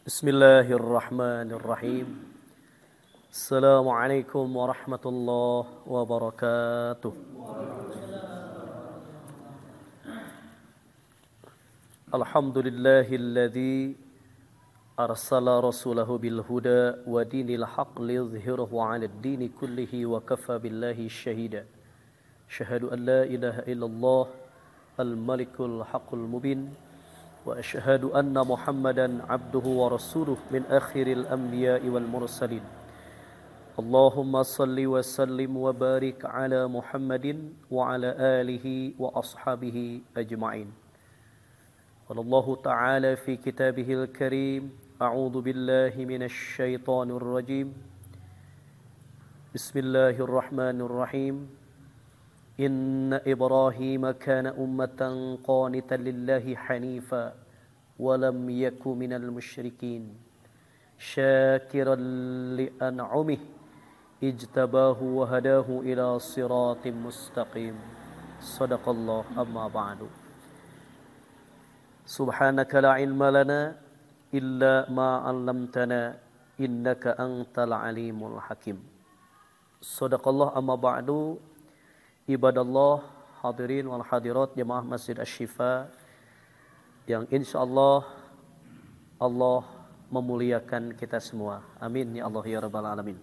Bismillahirrahmanirrahim. Assalamualaikum warahmatullahi wabarakatuh. Alhamdulillahilladzi arsala rasulahu bil huda wa dinil haqq liyudhhirahu 'alad dini kullihi wa kafa billahi syahida. Syahadu an la ilaha illallah al-malikul haqqul mubin. وأشهد أن محمدا عبده ورسوله من آخر الأنبياء والمرسلين اللهم صل وسلم وبارك على محمد وعلى آله وأصحابه أجمعين قال الله تعالى في كتابه الكريم أعوذ بالله من الشيطان الرجيم بسم الله الرحمن الرحيم إن إبراهيم كان أمة قانتا لله حنيفا ولم يك من المشركين شاكرا لأنعمه اجتباه وهداه إلى صراط مستقيم صدق الله أما بعد سبحانك لا علم لنا إلا ما علمتنا إنك أنت العليم الحكيم صدق الله أما بعد Ibadallah, hadirin wal hadirat jemaah Masjid Asy-Syifa yang insyaallah Allah memuliakan kita semua. Amin ya Allah ya rabbal alamin.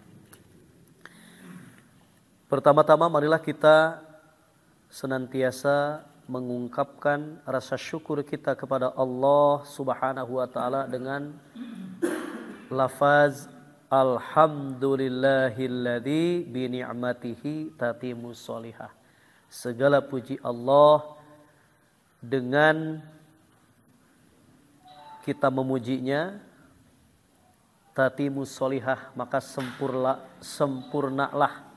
Pertama-tama marilah kita senantiasa mengungkapkan rasa syukur kita kepada Allah Subhanahu wa taala dengan lafaz Alhamdulillahilladzi bi ni'matihi tatimmus sholihah. Segala puji Allah dengan kita memujinya tatimmus sholihah maka sempurnalah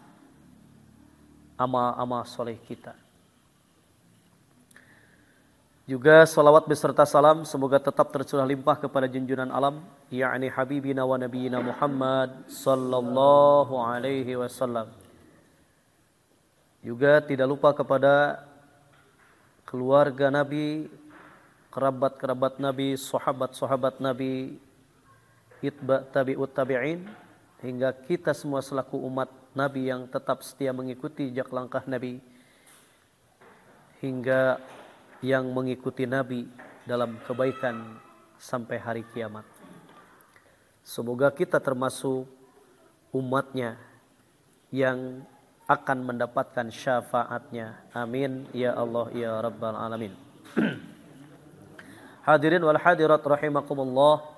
amal-amal soleh kita. Juga salawat beserta salam semoga tetap tercurah limpah kepada junjungan alam yakni habibina wa nabiyina Muhammad sallallahu alaihi wasallam. Juga tidak lupa kepada keluarga Nabi, kerabat-kerabat Nabi, sahabat-sahabat Nabi, itba tabi'ut tabi'in hingga kita semua selaku umat Nabi yang tetap setia mengikuti jejak langkah Nabi hingga yang mengikuti Nabi dalam kebaikan sampai hari kiamat. Semoga kita termasuk umatnya yang akan mendapatkan syafaatnya. Amin ya Allah ya rabbal alamin. Hadirin wal hadirat rahimakumullah.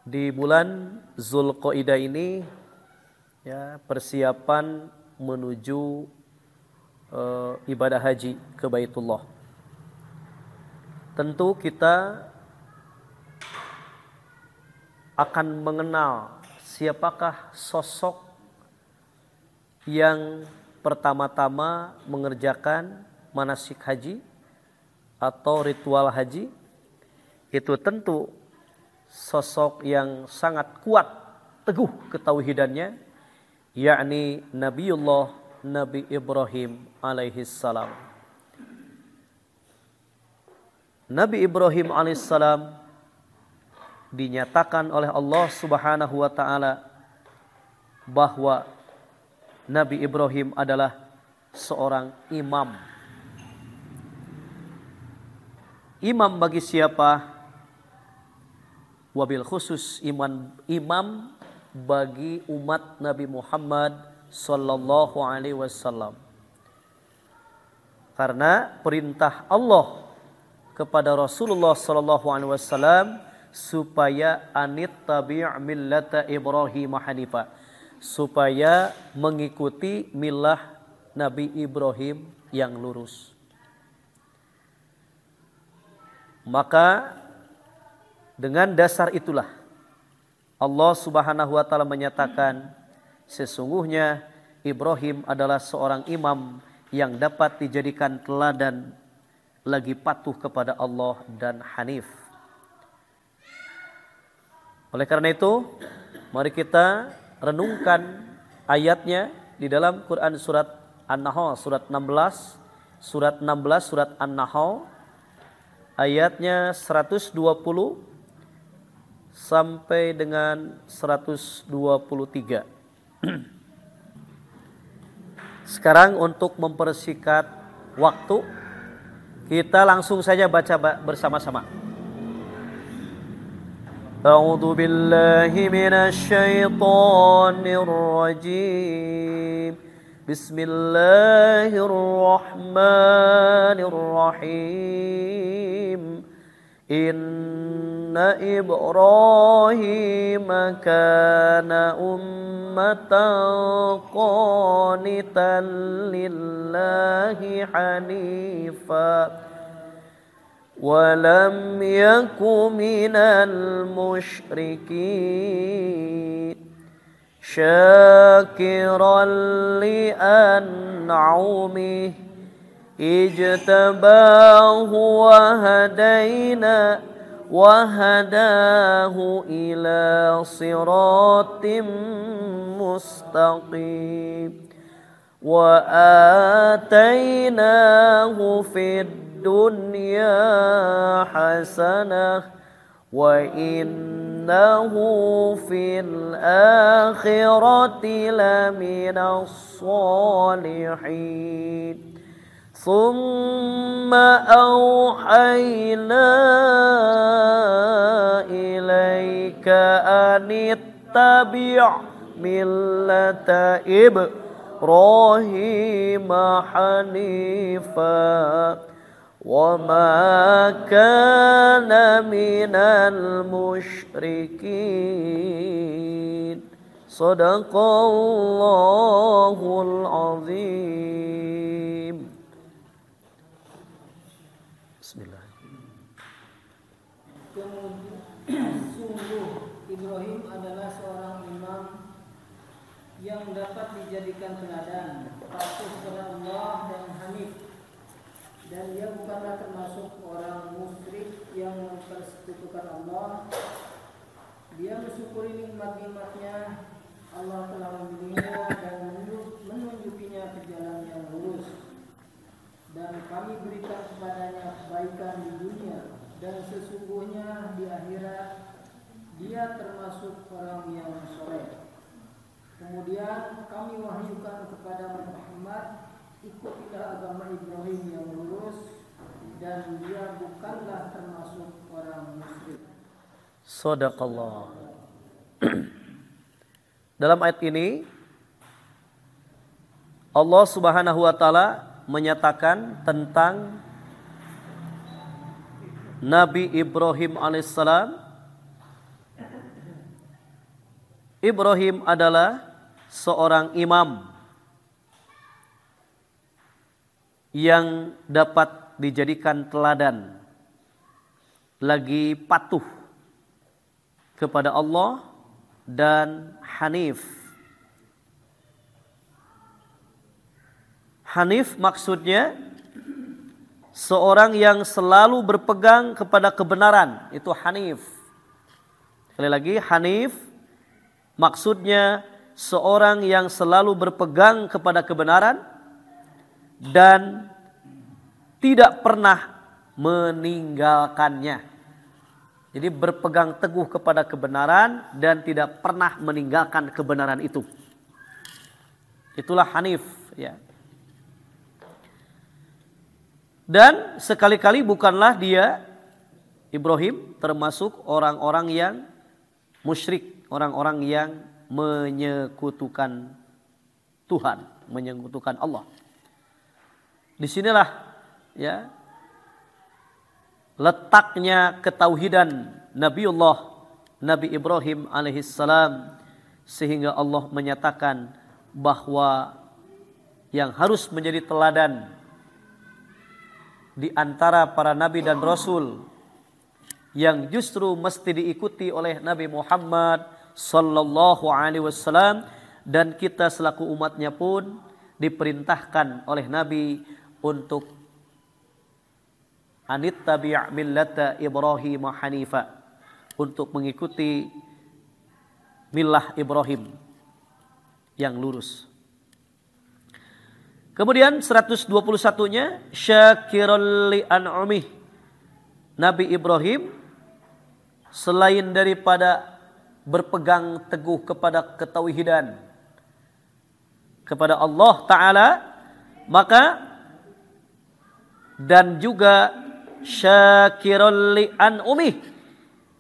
Di bulan Zulqa'dah ini ya persiapan menuju ibadah haji ke Baitullah. Tentu kita akan mengenal siapakah sosok yang pertama-tama mengerjakan manasik haji atau ritual haji. Itu tentu sosok yang sangat kuat, teguh ketauhidannya, yakni Nabi Ibrahim alaihissalam. Nabi Ibrahim alaihissalam dinyatakan oleh Allah Subhanahu wa taala bahwa Nabi Ibrahim adalah seorang imam. Imam bagi siapa? Wabil khusus imam bagi umat Nabi Muhammad sallallahu alaihi wasallam. Karena perintah Allah kepada Rasulullah sallallahu alaihi wasallam supaya anittabi' millata Ibrahim hanifa, supaya mengikuti milah Nabi Ibrahim yang lurus. Maka dengan dasar itulah Allah Subhanahu wa taala menyatakan sesungguhnya Ibrahim adalah seorang imam yang dapat dijadikan teladan lagi patuh kepada Allah dan hanif. Oleh karena itu, mari kita renungkan ayatnya di dalam Quran surat An-Nahl surat 16, surat An-Nahl ayatnya 120 sampai dengan 123. Sekarang untuk mempersingkat waktu, kita langsung saja baca bersama-sama. A'udzu billahi minasy syaithanir rajim. Bismillahirrahmanirrahim. Inna Ibrahim kana ummatan qanitan lillahi hanifa walam yaku minal musyrikin syakiran li an'umih ijtabahu wa hadahu ila siratim mustaqim wa atainahu fid dunya hasanah wa innahu fil akhirati laminas salihin. Thumma awhayna ilaika anittabi' millata Ibrahim hanifa wa ma kana minal musyrikin. Sadaqallahul azim. Bismillah. Sungguh Ibrahim adalah seorang imam yang dapat dijadikan teladan, patuh kepada Allah dan hanif, dan dia bukanlah termasuk orang musyrik yang mempersekutukan Allah. Dia mensyukuri nikmat-nikmatnya. Allah telah membimbingnya dan menunjukinya ke jalan yang lurus. Dan kami berikan kepadanya kebaikan di dunia, dan sesungguhnya di akhirat dia termasuk orang yang soleh. Kemudian kami wahyukan kepada Muhammad, ikutilah agama Ibrahim yang lurus, dan dia bukanlah termasuk orang musyrik. Shadaqallah. Dalam ayat ini Allah Subhanahu wa taala menyatakan tentang Nabi Ibrahim alaihissalam. Ibrahim adalah seorang imam yang dapat dijadikan teladan, lagi patuh kepada Allah dan hanif. Hanif maksudnya seorang yang selalu berpegang kepada kebenaran, itu hanif. Sekali lagi, hanif maksudnya seorang yang selalu berpegang kepada kebenaran dan tidak pernah meninggalkannya. Jadi berpegang teguh kepada kebenaran dan tidak pernah meninggalkan kebenaran itu. Itulah hanif, ya. Dan sekali-kali bukanlah dia Ibrahim termasuk orang-orang yang musyrik, orang-orang yang menyekutukan Tuhan, menyekutukan Allah. Disinilah ya letaknya ketauhidan Nabi Ibrahim alaihissalam, sehingga Allah menyatakan bahwa yang harus menjadi teladan di antara para nabi dan rasul yang justru mesti diikuti oleh Nabi Muhammad sallallahu alaihi wasallam, dan kita selaku umatnya pun diperintahkan oleh Nabi untuk anittabi' millata Ibrahim hanifa, untuk mengikuti milah Ibrahim yang lurus. Kemudian 121-nya syakiran li an'umih. Nabi Ibrahim selain daripada berpegang teguh kepada ketauhidan kepada Allah Ta'ala, maka dan juga syakiran li an'umih,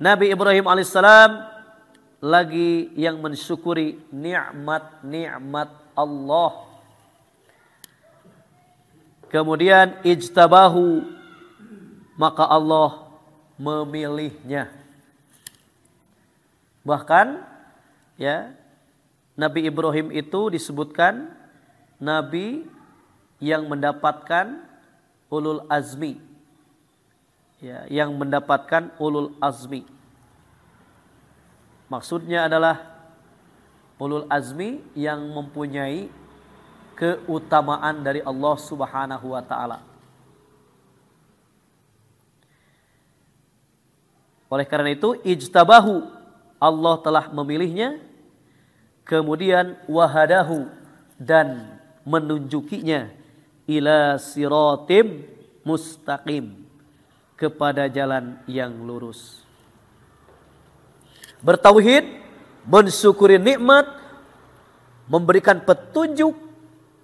Nabi Ibrahim alaihissalam lagi yang mensyukuri nikmat-nikmat Allah. Kemudian ijtabahu, maka Allah memilihnya. Bahkan ya, Nabi Ibrahim itu disebutkan nabi yang mendapatkan ulul azmi. Ya, yang mendapatkan ulul azmi. Maksudnya adalah ulul azmi yang mempunyai keutamaan dari Allah Subhanahu wa taala. Oleh karena itu ijtabahu, Allah telah memilihnya, kemudian wahadahu, dan menunjukinya ila siratim mustaqim, kepada jalan yang lurus. Bertauhid, mensyukuri nikmat, memberikan petunjuk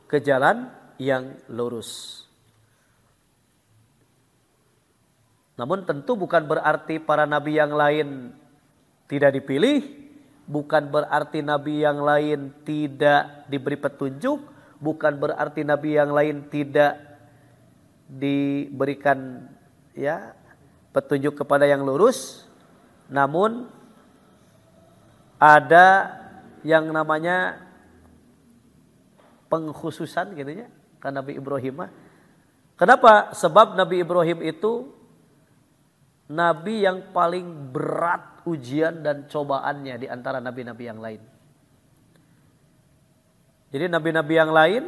ke jalan yang lurus. Namun tentu bukan berarti para nabi yang lain tidak dipilih, bukan berarti nabi yang lain tidak diberi petunjuk, bukan berarti nabi yang lain tidak diberikan ya petunjuk kepada yang lurus. Namun ada yang namanya pengkhususan gitu ya ke Nabi Ibrahim. Kenapa? Sebab Nabi Ibrahim itu nabi yang paling berat ujian dan cobaannya di antara nabi-nabi yang lain. Jadi nabi-nabi yang lain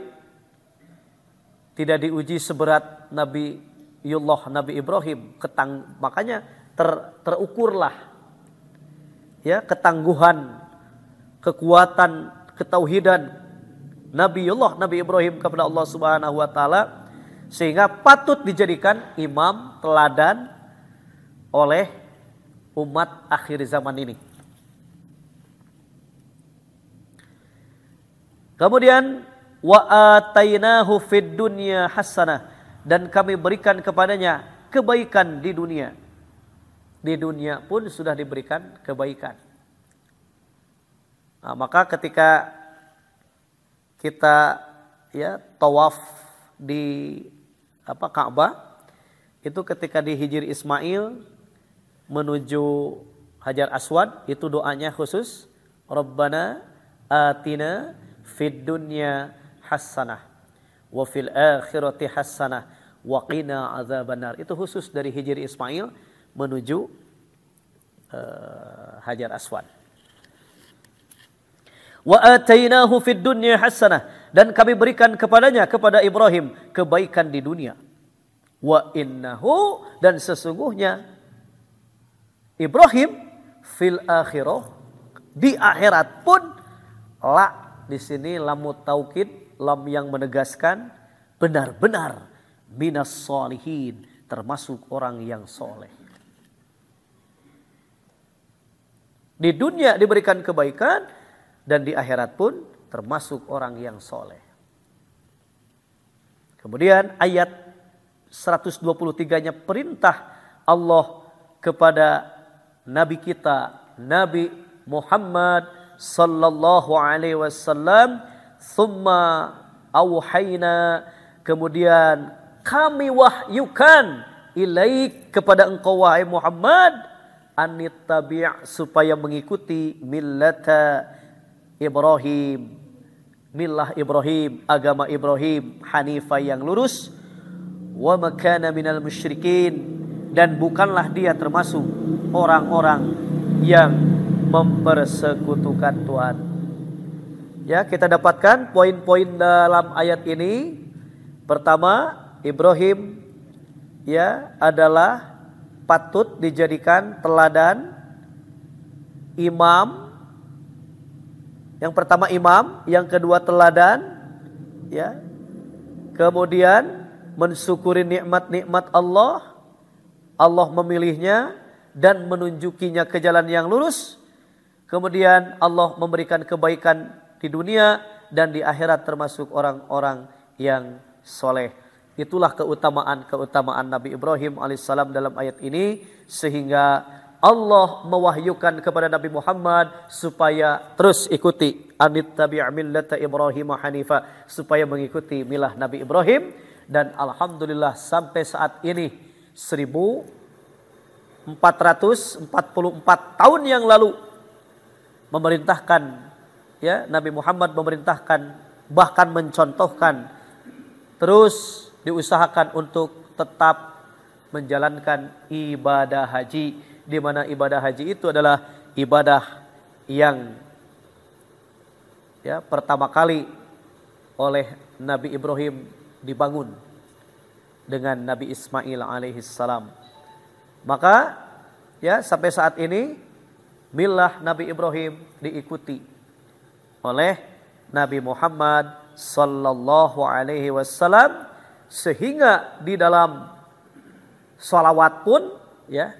tidak diuji seberat Nabi Ibrahim. Makanya terukurlah ya ketangguhan, kekuatan, ketauhidan Nabi Ibrahim kepada Allah Subhanahu wa taala, sehingga patut dijadikan imam teladan oleh umat akhir zaman ini. Kemudian wa atainahu fid dunya hasanah, dan kami berikan kepadanya kebaikan di dunia. Di dunia pun sudah diberikan kebaikan. Nah, maka ketika kita ya tawaf di Ka'bah, itu ketika di Hijri Ismail menuju Hajar Aswad, itu doanya khusus, Rabbana atina fid dunya hasanah wa fil akhirati hasanah wa qina azabannar. Itu khusus dari Hijri Ismail menuju Hajar Aswad. Wa atainahu fid dunya hasanah, dan kami berikan kepadanya, kepada Ibrahim, kebaikan di dunia. Wa innahu, dan sesungguhnya Ibrahim fil akhirah, di akhirat pun, la di sini lamu taukid, lam yang menegaskan benar-benar minas sholihin, termasuk orang yang soleh. Di dunia diberikan kebaikan, dan di akhirat pun termasuk orang yang soleh. Kemudian ayat 123-nya perintah Allah kepada Nabi kita, Nabi Muhammad sallallahu alaihi wasallam, thumma auhayna, kemudian kami wahyukan ilaik, kepada engkau wahai Muhammad, anittabi', supaya mengikuti millata Ibrahim, millah Ibrahim, agama Ibrahim, hanifah yang lurus, wa makana minal musyrikin, dan bukanlah dia termasuk orang-orang yang mempersekutukan Tuhan. Ya, kita dapatkan poin-poin dalam ayat ini. Pertama, Ibrahim ya adalah patut dijadikan teladan, imam. Yang pertama imam, yang kedua teladan, ya. Kemudian mensyukuri nikmat-nikmat Allah, Allah memilihnya, dan menunjukinya ke jalan yang lurus. Kemudian Allah memberikan kebaikan di dunia dan di akhirat termasuk orang-orang yang soleh. Itulah keutamaan Nabi Ibrahim alaihissalam dalam ayat ini, sehingga Allah mewahyukan kepada Nabi Muhammad supaya terus ikuti anittabi' millata Ibrahim hanifa, supaya mengikuti milah Nabi Ibrahim. Dan alhamdulillah sampai saat ini 1444 tahun yang lalu memerintahkan, ya, Nabi Muhammad memerintahkan, bahkan mencontohkan, terus diusahakan untuk tetap menjalankan ibadah haji, di mana ibadah haji itu adalah ibadah yang, ya, pertama kali oleh Nabi Ibrahim dibangun dengan Nabi Ismail alaihissalam. Maka, ya, sampai saat ini milah Nabi Ibrahim diikuti oleh Nabi Muhammad sallallahu alaihi wasallam, sehingga di dalam salawat pun, ya,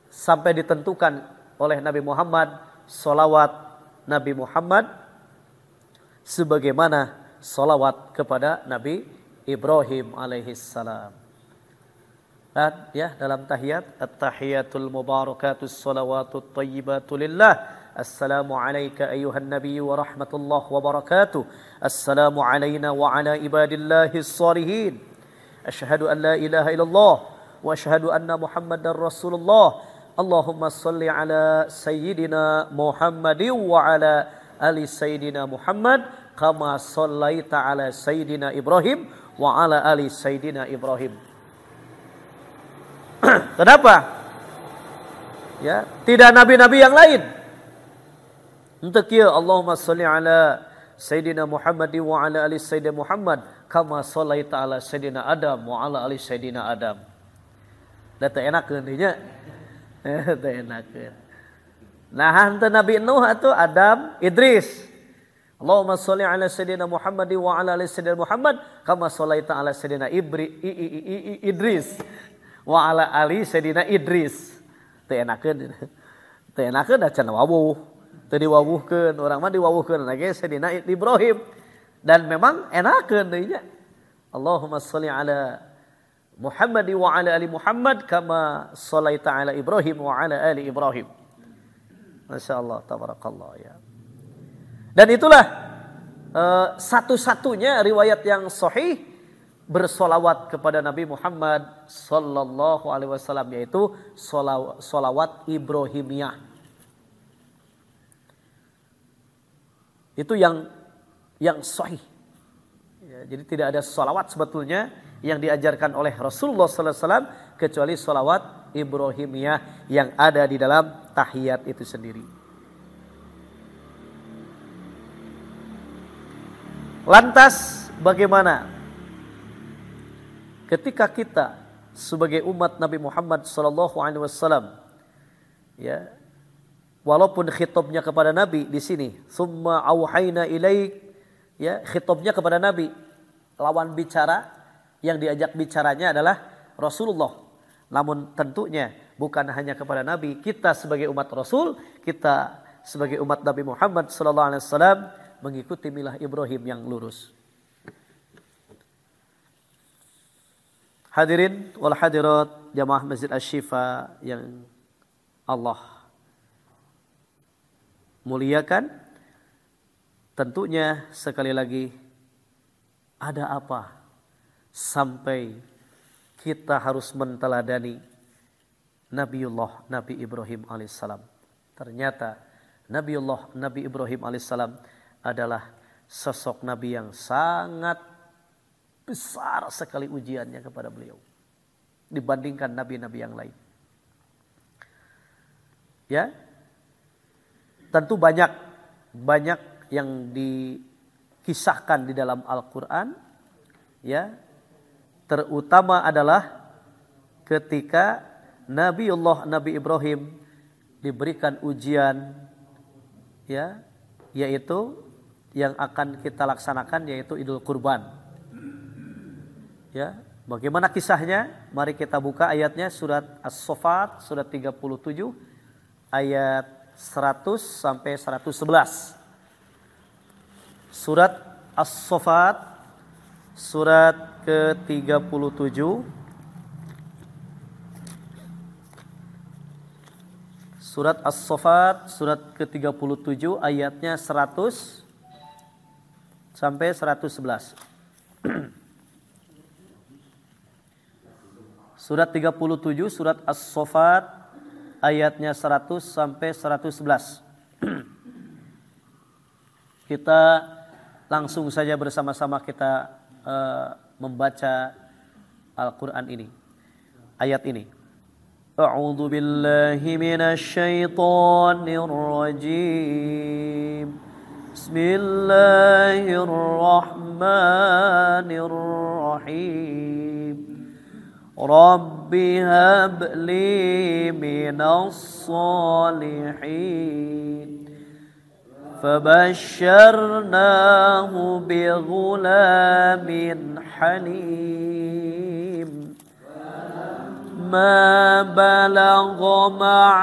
sampai ditentukan oleh Nabi Muhammad salawat Nabi Muhammad sebagaimana salawat kepada Nabi Ibrahim alaihissalam. Dan, ya, dalam tahiyat, at-tahiyatul mubarakatus salawatut tayyibatu lillah. Assalamu alayka ayuhan nabiyyu wa rahmatullahi wa barakatuh. Assalamu alayna wa ala ibadillahis salihin. Asyhadu an la ilaha illallah wa asyhadu anna Muhammadar Rasulullah. Allahumma salli ala sayyidina Muhammadin wa ala ali sayyidina Muhammad kama sallaita ala sayyidina Ibrahim wa ala ali sayyidina Ibrahim. Kenapa? Ya, tidak nabi-nabi yang lain. Untuk ya Allahumma salli ala sayyidina Muhammad wa ala ali sayyidina Muhammad kama sallaita ala sayyidina Adam wa ala ali sayyidina Adam. Da teu enakeun dieu nya. Teu enakeun. Nah, hanteu Nabi Nuh atuh Adam, Idris. Allahumma sholli ala sayyidina Muhammad wa ala ali sayyidina Muhammad kama shallaita ala sayyidina Idris wa ala ali sayyidina Idris. Teu enakeun. Teu enakeun da can wawuh. Teu diwawuhkeun, urang mah diwawuhkeun lagi sayyidina Ibrahim. Dan memang enakeun deui nya. Allahumma sholli ala Muhammad wa ala ali Muhammad kama shallaita ala Ibrahim wa ala ali Ibrahim. Masyaallah, tabarakallah, ya. Dan itulah satu-satunya riwayat yang sahih bersolawat kepada Nabi Muhammad sallallahu alaihi wasallam, yaitu solawat Ibrahimiyah. Itu yang sahih. Ya, jadi tidak ada solawat sebetulnya yang diajarkan oleh Rasulullah sallallahu alaihi wasallam kecuali solawat Ibrahimiyah yang ada di dalam tahiyat itu sendiri. Lantas bagaimana ketika kita sebagai umat Nabi Muhammad sallallahu alaihi wasallam, ya, walaupun khitabnya kepada Nabi di sini, summa auhayna ilaik, ya, khitabnya kepada Nabi, lawan bicara yang diajak bicaranya adalah Rasulullah. Namun tentunya bukan hanya kepada Nabi, kita sebagai umat Rasul, kita sebagai umat Nabi Muhammad sallallahu alaihi wasallam mengikuti milah Ibrahim yang lurus. Hadirin wal hadirat jamaah Masjid Asy-Syifa yang Allah muliakan, tentunya sekali lagi ada apa sampai kita harus menteladani Nabi Ibrahim alaihissalam. Ternyata Nabi Ibrahim alaihissalam adalah sosok Nabi yang sangat besar sekali ujiannya kepada beliau dibandingkan nabi-nabi yang lain. Ya, tentu banyak yang dikisahkan di dalam Al-Quran, ya, terutama adalah ketika Nabi Ibrahim diberikan ujian, ya, yaitu yang akan kita laksanakan yaitu Idul Kurban. Ya, Bagaimana kisahnya? Mari kita buka ayatnya, surat As-Saffat surat 37 ayat 100 sampai 111. Surat As-Saffat surat ke-37 Surat As-Saffat surat ke-37 ayatnya 100 sampai 111. Surat 37 surat As-Saffat ayatnya 100 sampai 111. Kita langsung saja bersama-sama kita membaca Al-Quran ini, ayat ini. A'udzu billahi minasy syaithanir rajim. Bismillahirrahmanirrahim. Rabbi habli minas salihin. فبشرناه بغلام حليم ما بلغ مع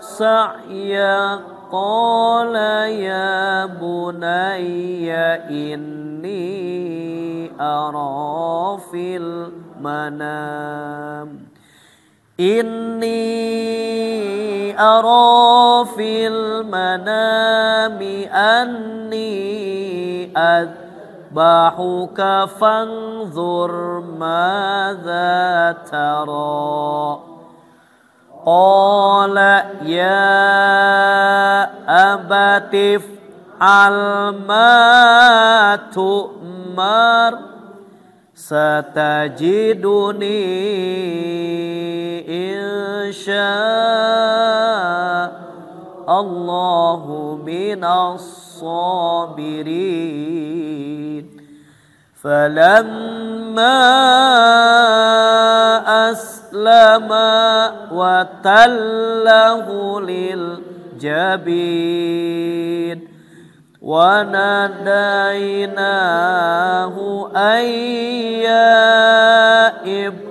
سعي قال يا بني إني أرى في المنام إني أرى في المنام أني أذبحك فانظر ماذا ترى قال يا أبت افعل ما تؤمر ستجدني إن شاء الله من الصابرين فلما أسلم وتله للجبين وناديناه أن يا إبراهيم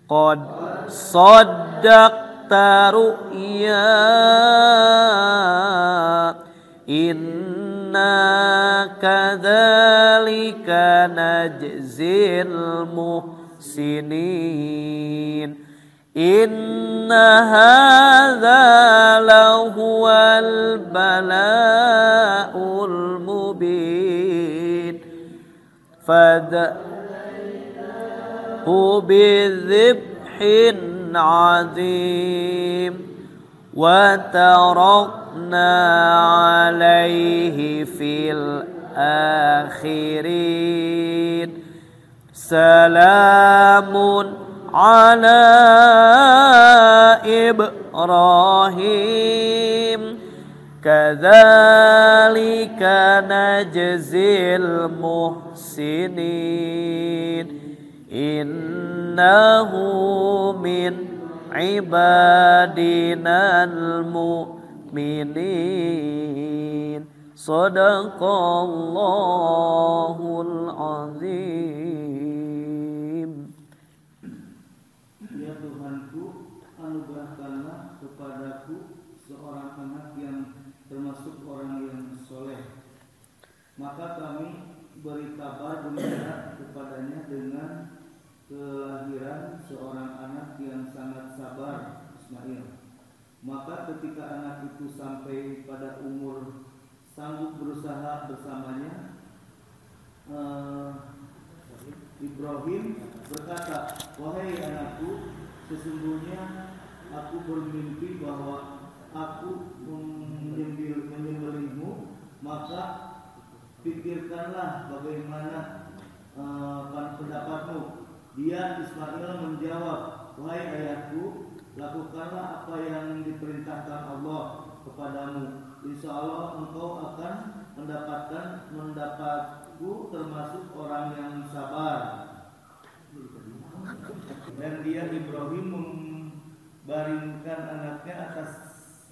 قد صدقت رؤيا إنا كذلك نجزي المحسنين إن هذا لهو البلاء المبين فدعه بذبح عظيم وتركنا عليه في الآخرين سلام على إبراهيم كذلك نجزي المحسنين إنه من عبادنا المؤمنين صدق الله العظيم. Ya Tuhanku, anugerahkanlah kepadaku seorang anak yang termasuk orang yang soleh. Maka kami beri kabar gembira kepadanya dengan kelahiran seorang anak yang sangat sabar, Ismail. Maka ketika anak itu sampai pada umur sanggup berusaha bersamanya, Ibrahim berkata, wahai anakku, sesungguhnya aku bermimpi bahwa aku menyembelihmu, maka pikirkanlah bagaimana pendapatmu. Dia Ismail menjawab, wahai ayahku, lakukanlah apa yang diperintahkan Allah kepadamu. Insya Allah engkau akan mendapatku termasuk orang yang sabar. Dan dia Ibrahim membaringkan anaknya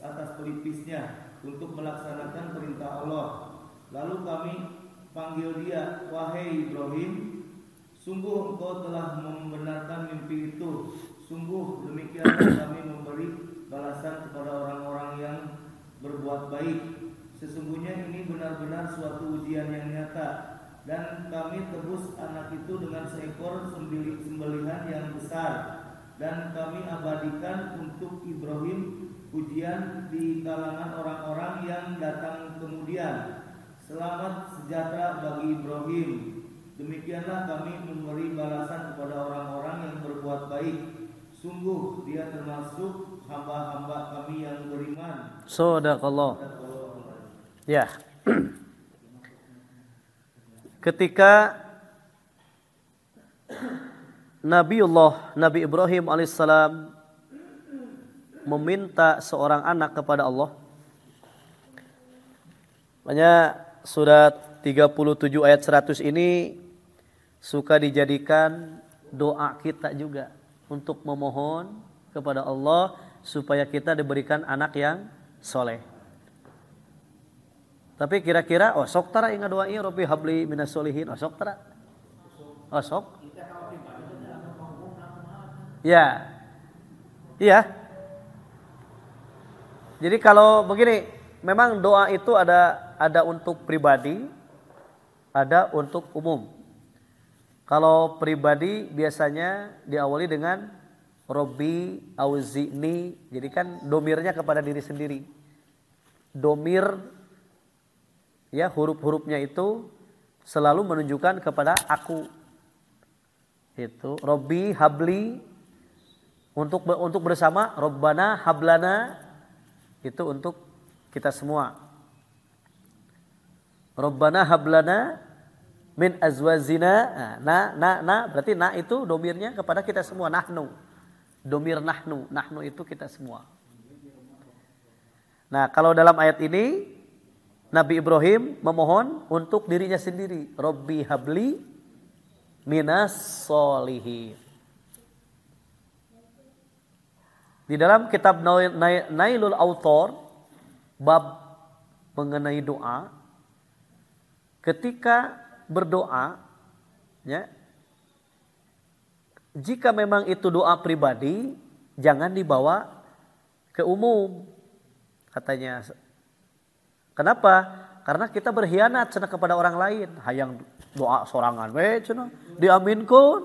atas pelipisnya untuk melaksanakan perintah Allah. Lalu kami panggil dia, wahai Ibrahim, sungguh engkau telah membenarkan mimpi itu. Sungguh demikianlah kami memberi balasan kepada orang-orang yang berbuat baik. Sesungguhnya ini benar-benar suatu ujian yang nyata. Dan kami tebus anak itu dengan seekor sembelihan yang besar. Dan kami abadikan untuk Ibrahim pujian di kalangan orang-orang yang datang kemudian. Selamat sejahtera bagi Ibrahim. Demikianlah kami memberi balasan kepada orang-orang yang berbuat baik. Sungguh dia termasuk hamba-hamba kami yang beriman. Shadaqallah. Ya. Ketika Nabi Ibrahim alaihissalam meminta seorang anak kepada Allah, makanya surat 37 ayat 100 ini suka dijadikan doa kita juga untuk memohon kepada Allah supaya kita diberikan anak yang soleh. Tapi kira-kira sok tara ingat doa ini, Rabbi habli minas solihin, sok tara? Sok? Ya. Iya. Jadi kalau begini, memang doa itu ada untuk pribadi, ada untuk umum. Kalau pribadi biasanya diawali dengan Robbi auzi'ni, jadi kan domirnya kepada diri sendiri. Domir, ya huruf-hurufnya itu selalu menunjukkan kepada aku. Itu Robbi habli, untuk bersama, Robbana hablana, itu untuk kita semua. Robbana hablana min azwazina. Berarti itu domirnya kepada kita semua. Nahnu, domir nahnu itu kita semua. Nah, kalau dalam ayat ini Nabi Ibrahim memohon untuk dirinya sendiri, Robbi habli minas solihin. Di dalam kitab Nailul Autor, bab mengenai doa, ketika berdoa, ya, jika memang itu doa pribadi, jangan dibawa ke umum, katanya. Kenapa? Karena kita berkhianat cenah kepada orang lain. Hayang doa sorangan we cenah diaminkeun.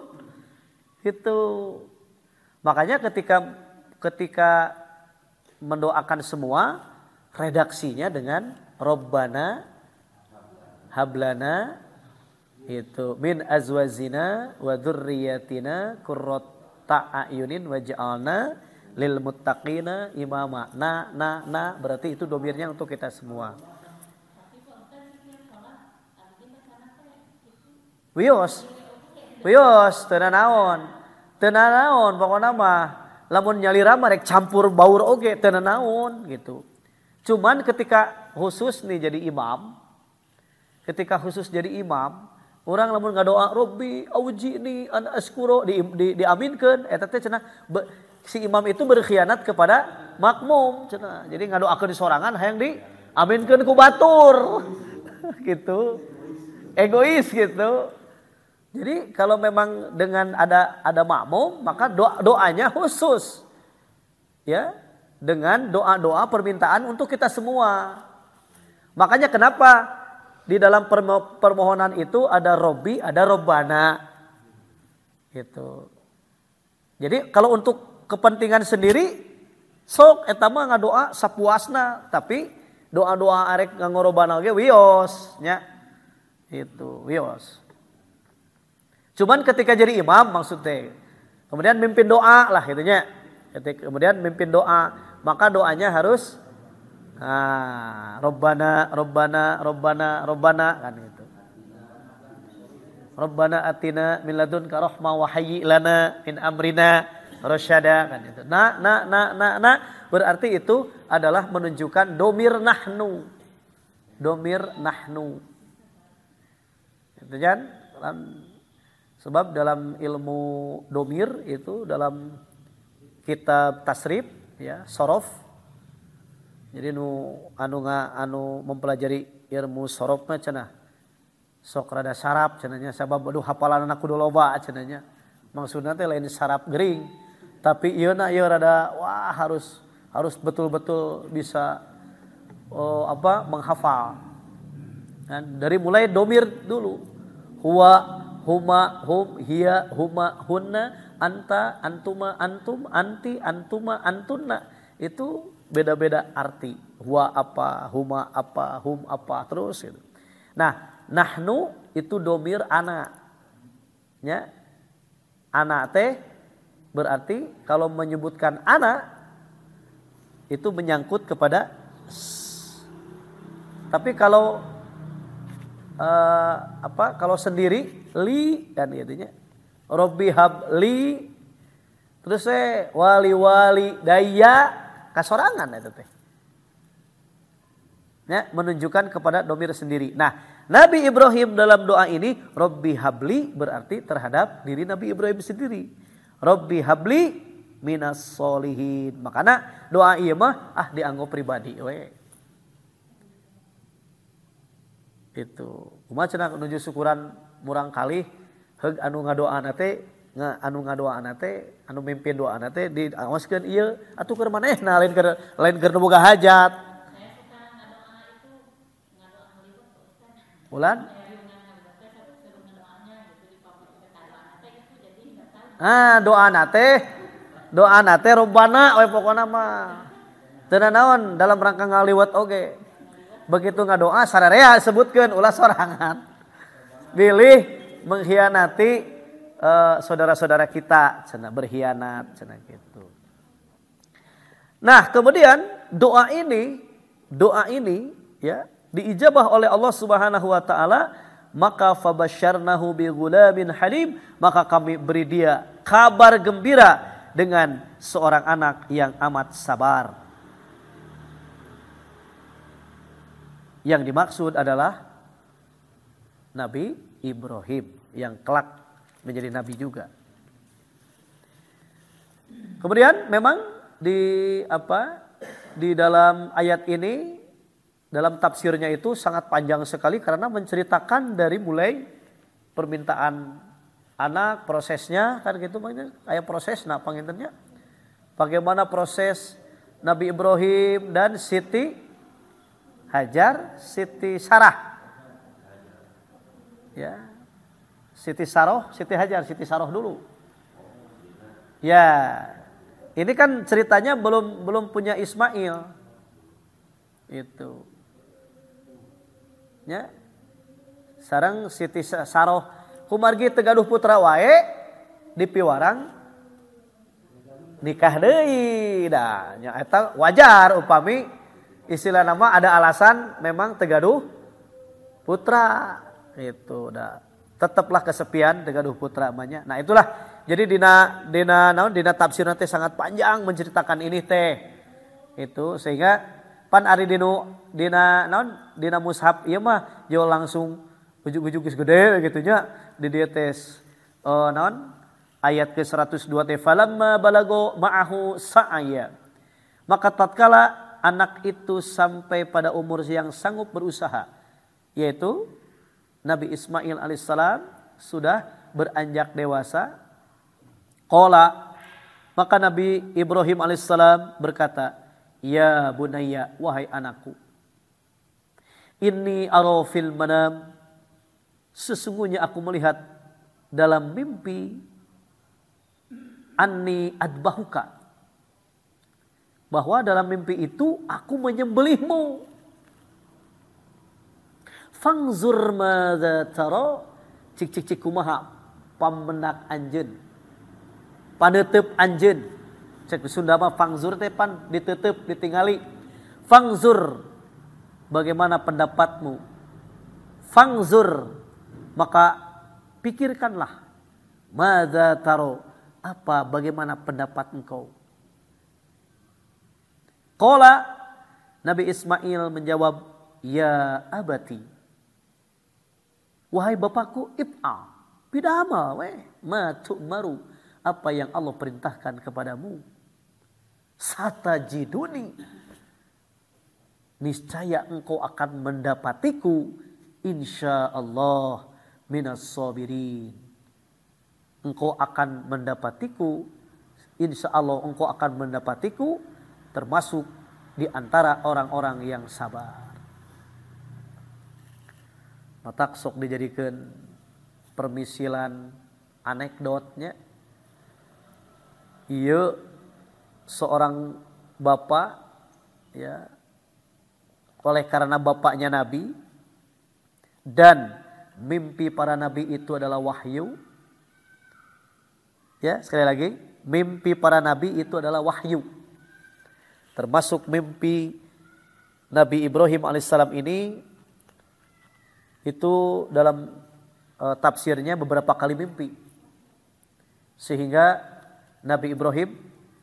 Gitu. Makanya ketika mendoakan semua, redaksinya dengan Robbana hablana itu min azwazina wa dzurriyyatina qurrata a'yunin waj'alna lil muttaqina imama. Berarti itu domirnya untuk kita semua. Wios tenanaon pokoknya mah lamun nyalira rek campur baur oge tenanaon gitu. Cuman ketika khusus nih jadi imam, orang lamun ngadoa Robbi auji'ni an askuro diaminkeun eta teh cenah si imam itu berkhianat kepada makmum cenah. Jadi ngadoakeun di sorangan hayang diaminkeun ku batur. Gitu. Egois gitu. Jadi kalau memang dengan ada makmum, maka doanya khusus. Ya, dengan doa-doa permintaan untuk kita semua. Makanya kenapa di dalam permohonan itu ada Robbi, ada Robbana. Gitu. Jadi kalau untuk kepentingan sendiri sok eta mah ngadoa sapuasna, tapi doa-doa arek ngangorobana ge wios nya. Itu wios. Cuman ketika jadi imam maksudnya kemudian mimpin doa lah gitu nya. Kemudian mimpin doa, maka doanya harus Robbana kan gitu. Robbana atina min ladunka rahmah wa hayyi lana min amrina rasyada kan itu. Berarti itu adalah menunjukkan domir nahnu. Itu kan? Sebab dalam ilmu domir itu dalam kitab tasrif ya, sorof. Jadi anu mempelajari ilmu sorof mah cenah sok rada sarap cenanya sabab aduh hafalan kudu loba cenanya. Maksudna teh lain sarap gering, tapi ieu rada wah harus betul-betul bisa menghafal. Dan dari mulai domir dulu. Huwa, huma, hum, hiya, huma, hunna, anta, antuma, antum, anti, antuma, antunna. Itu beda-beda arti. Huwa apa, huma apa, hum apa, terus gitu. Nah, nahnu itu domir ana. Ya. Ana teh berarti kalau menyebutkan ana itu menyangkut kepada tapi kalau kalau sendiri li kan intinya Robbi habli terus wali daya kasorangan itu teh. Ya, menunjukkan kepada domir sendiri. Nah, Nabi Ibrahim dalam doa ini Robbi habli berarti terhadap diri Nabi Ibrahim sendiri. Robbi habli minas solihin. Makanya doa ieu mah dianggo pribadi we. Itu kumaha cenah nuju syukuran murang kalih heug anu ngadoaana teh anu mimpin doaana teh diawaskeun ieu atuh keur manehna lain keur boga hajat. Ulan? Doana teh robbana we pokona mah. Teu naon dalam rangka ngaliwat oge. Begitu ngadoa sararea sebutkeun ulah sorangan. Bilih mengkhianati saudara-saudara kita cenah berkhianat cenah gitu. Nah, kemudian doa ini ya diijabah oleh Allah Subhanahu wa taala, maka fabasyarnahu bi ghulamin halim, maka kami beri dia kabar gembira dengan seorang anak yang amat sabar. Yang dimaksud adalah Nabi Ibrahim yang kelak menjadi nabi juga. Kemudian memang di dalam ayat ini dalam tafsirnya itu sangat panjang sekali karena menceritakan dari mulai permintaan anak, prosesnya kan gitu banyak kayak proses pangintennya. Bagaimana proses Nabi Ibrahim dan Siti Hajar, Siti Sarah. Ya. Siti Hajar, Siti Saroh dulu. Ya. Ini kan ceritanya belum punya Ismail. Itu. Ya. Sareng Siti Saroh kumargi tegaduh putra wae dipiwarang nikah deui. Da, nya eta wajar upami istilah nama ada alasan memang tegaduh putra itu tetaplah kesepian tegaduh putra namanya. Nah itulah jadi dina tafsir nanti sangat panjang menceritakan ini teh itu sehingga pan ari dina mushaf ieu mah yo langsung ujug-ujug geus gede gitu nya di dieu tes ayat ke 102 teh falamma balago ma'ahu sa'aya, maka tatkala anak itu sampai pada umur yang sanggup berusaha, yaitu Nabi Ismail alaihissalam sudah beranjak dewasa. Qala, maka Nabi Ibrahim alaihissalam berkata, ya bunayya, wahai anakku, inni ara fil manam, sesungguhnya aku melihat dalam mimpi, anni adbahuka, bahwa dalam mimpi itu aku menyembelihmu. Fangzur madza tara, cik kumaha pamendak anjeun, paneuteub anjeun. Cek Sunda mah fangzur teh pan diteuteub ditingali. Fangzur, bagaimana pendapatmu? Fangzur, maka pikirkanlah. Madza tara, bagaimana pendapat engkau? Qala, Nabi Ismail menjawab, ya abati, wahai bapakku, ib'a, bid'amal ma tu'maru, apa yang Allah perintahkan kepadamu. Satajiduni, niscaya engkau akan mendapatiku insyaallah minas sabirin. Engkau akan mendapatiku, insyaallah engkau akan mendapatiku termasuk di antara orang-orang yang sabar. Matak sok dijadikan permisilan anekdotnya. Iya seorang bapak ya, oleh karena bapaknya nabi dan mimpi para nabi itu adalah wahyu. Ya, sekali lagi, mimpi para nabi itu adalah wahyu. Termasuk mimpi Nabi Ibrahim alaihissalam ini itu dalam tafsirnya beberapa kali mimpi. Sehingga Nabi Ibrahim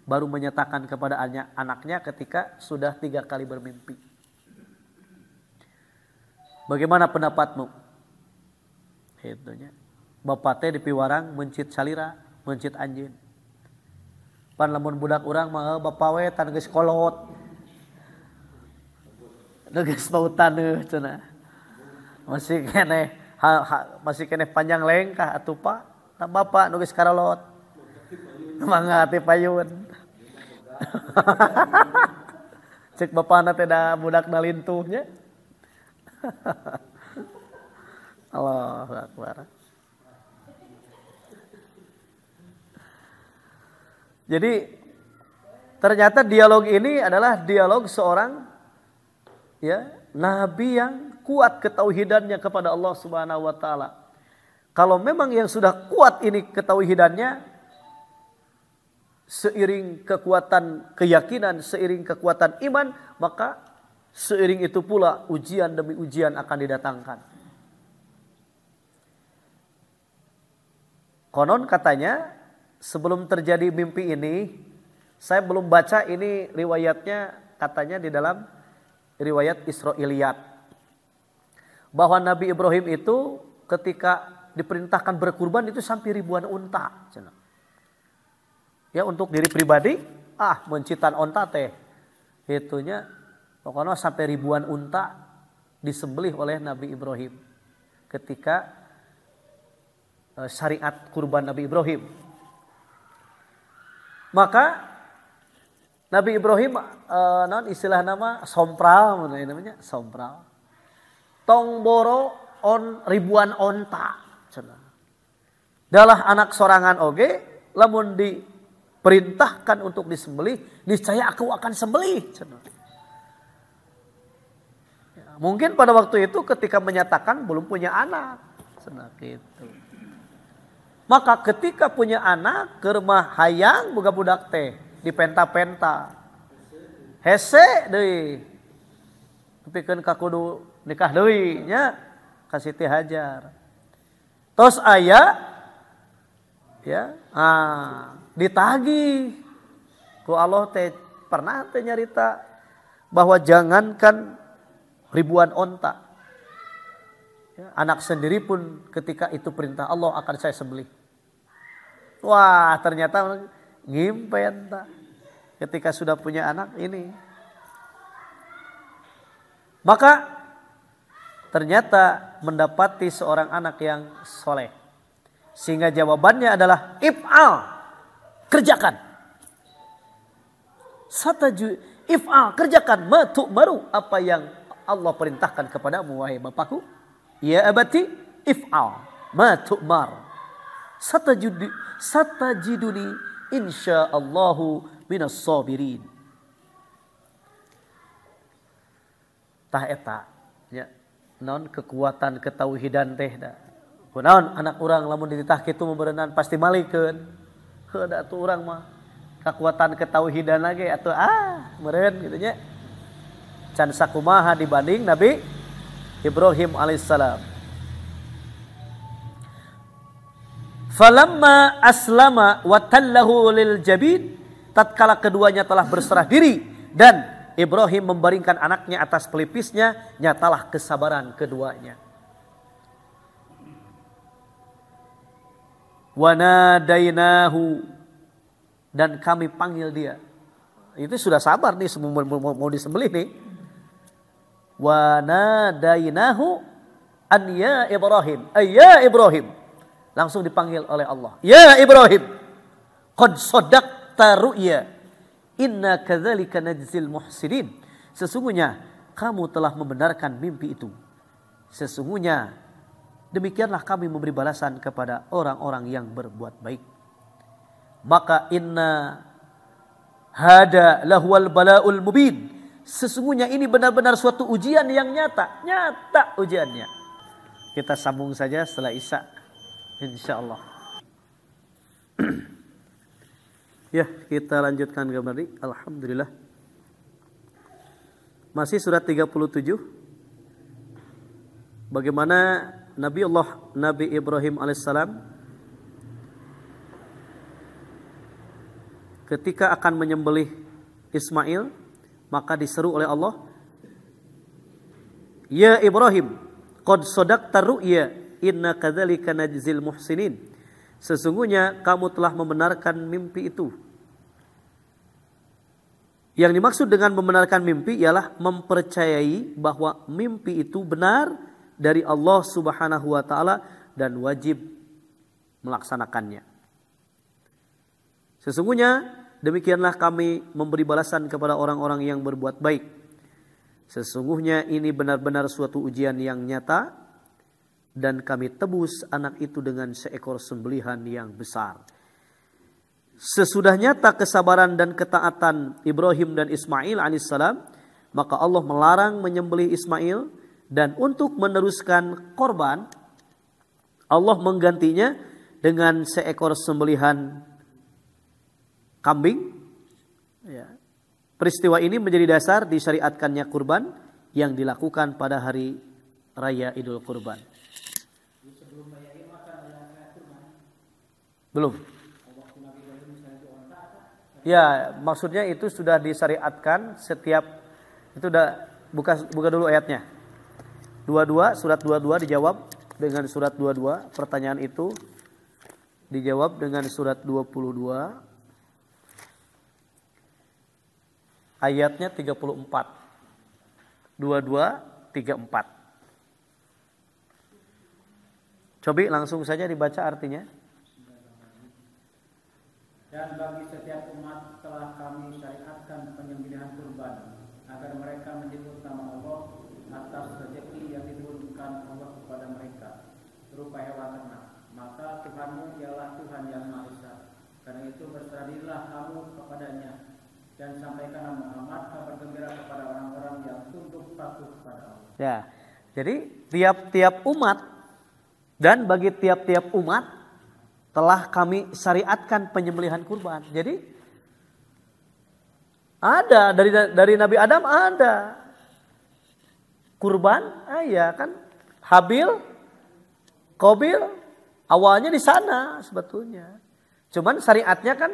baru menyatakan kepada anaknya ketika sudah 3 kali bermimpi. Bagaimana pendapatmu? Itunya. Bapak teh di piwarang mencit salira, mencit anjeun. Pan lamun budak urang mah bapak we tan geus kolot. Nu geus pautan cenah. Masih keneh panjang lengkah atuh Pak. Tah bapak nu geus karolot. Mangga teh payun. Cek bapana teh da budak nalintuhnya. Allahu Akbar. Jadi ternyata dialog ini adalah dialog seorang ya nabi yang kuat ketauhidannya kepada Allah Subhanahu wa taala. Kalau memang yang sudah kuat ini ketauhidannya, seiring kekuatan keyakinan, seiring kekuatan iman, maka seiring itu pula ujian demi ujian akan didatangkan. Konon katanya sebelum terjadi mimpi ini, saya belum baca ini riwayatnya, katanya di dalam riwayat Israiliyat, bahwa Nabi Ibrahim itu ketika diperintahkan berkurban itu sampai ribuan unta. Ya untuk diri pribadi, mencitan unta teh, itunya pokoknya sampai ribuan unta disembelih oleh Nabi Ibrahim ketika syariat kurban Nabi Ibrahim. Maka Nabi Ibrahim istilah nama sompral, namanya sompral. Tong boro ribuan onta. Dalah anak sorangan oge, lamun diperintahkan untuk disembelih, niscaya aku akan sembelih. Ya, mungkin pada waktu itu ketika menyatakan belum punya anak, gitu. Maka ketika punya anak, ke rumah hayang boga budak teh dipenta-penta. Hese deui. Tepikeun ka kudu nikah deui nya ka Siti Hajar. Tos aya ya, ditagih ku Allah teh pernah teh nyarita bahwa jangankan ribuan onta. Ya, anak sendiri pun ketika itu perintah Allah akan saya sembelih. Wah, ternyata ngimpen tak ketika sudah punya anak ini. Maka ternyata mendapati seorang anak yang soleh. Sehingga jawabannya adalah if'al, kerjakan. If'al, kerjakan, matu'maru, apa yang Allah perintahkan kepadamu wahai bapakku. Ya abati, if'al, matu'mar. Satajiduni insyaallahu minas sabirin. Tah eta ya, naon kekuatan ketauhidan teh da. Kunaon anak urang lamun dititah kitu memberenang pasti malikeun. Heuh da atuh urang mah kekuatan ketauhidan lagi atuh meureun kitu nya. Can sakumaha dibanding Nabi Ibrahim alaihissalam. Falamma aslama wa tallahu lil jabin, tatkala keduanya telah berserah diri dan Ibrahim membaringkan anaknya atas pelipisnya, nyatalah kesabaran keduanya. Wa nadainahu, dan kami panggil dia. Itu sudah sabar nih, mau disembelih nih. Wa nadainahu an ya Ibrahim, ya Ibrahim. Langsung dipanggil oleh Allah. Ya Ibrahim, qad sadaqta ru'ya. Inna kadzalika najzil muhsinin. Sesungguhnya kamu telah membenarkan mimpi itu. Sesungguhnya demikianlah kami memberi balasan kepada orang-orang yang berbuat baik. Maka inna hada lahwal bala'ul mubin. Sesungguhnya ini benar-benar suatu ujian yang nyata. Nyata ujiannya. Kita sambung saja setelah Isya. InsyaAllah. Ya, kita lanjutkan kembali. Alhamdulillah. Masih surat 37. Bagaimana Nabi Ibrahim alaihissalam ketika akan menyembelih Ismail, maka diseru oleh Allah, ya Ibrahim, qad sadaqta ru'ya, inna kadzalika najzil muhsinin. Sesungguhnya kamu telah membenarkan mimpi itu. Yang dimaksud dengan membenarkan mimpi ialah mempercayai bahwa mimpi itu benar dari Allah Subhanahu wa taala dan wajib melaksanakannya. Sesungguhnya demikianlah kami memberi balasan kepada orang-orang yang berbuat baik. Sesungguhnya ini benar-benar suatu ujian yang nyata dan kami tebus anak itu dengan seekor sembelihan yang besar. Sesudah nyata kesabaran dan ketaatan Ibrahim dan Ismail alaihissalam, maka Allah melarang menyembelih Ismail dan untuk meneruskan korban Allah menggantinya dengan seekor sembelihan kambing. Ya. Peristiwa ini menjadi dasar disyariatkannya kurban yang dilakukan pada hari raya Idul Kurban. Belum. Ya, maksudnya itu sudah disyariatkan setiap itu udah buka dulu ayatnya. 22 surat 22 dijawab dengan surat 22, pertanyaan itu dijawab dengan surat 22 ayatnya 34. 22 34. Coba langsung saja dibaca artinya. Dan bagi setiap umat telah kami syariatkan penyembelihan kurban agar mereka menyebut nama Allah atas rezeki yang diturunkan Allah kepada mereka berupa hewan ternak. Maka Tuhanmu ialah Tuhan yang Maha Esa. Karena itu berserahlah kamu kepadanya dan sampaikanlah Muhammad kabar gembira kepada orang-orang yang tunduk patuh kepada Allah. Ya, jadi tiap-tiap umat dan bagi tiap-tiap umat telah kami syariatkan penyembelihan kurban. Jadi ada dari Nabi Adam ada kurban, ya kan? Habil, Qabil awalnya di sana sebetulnya. Cuman syariatnya kan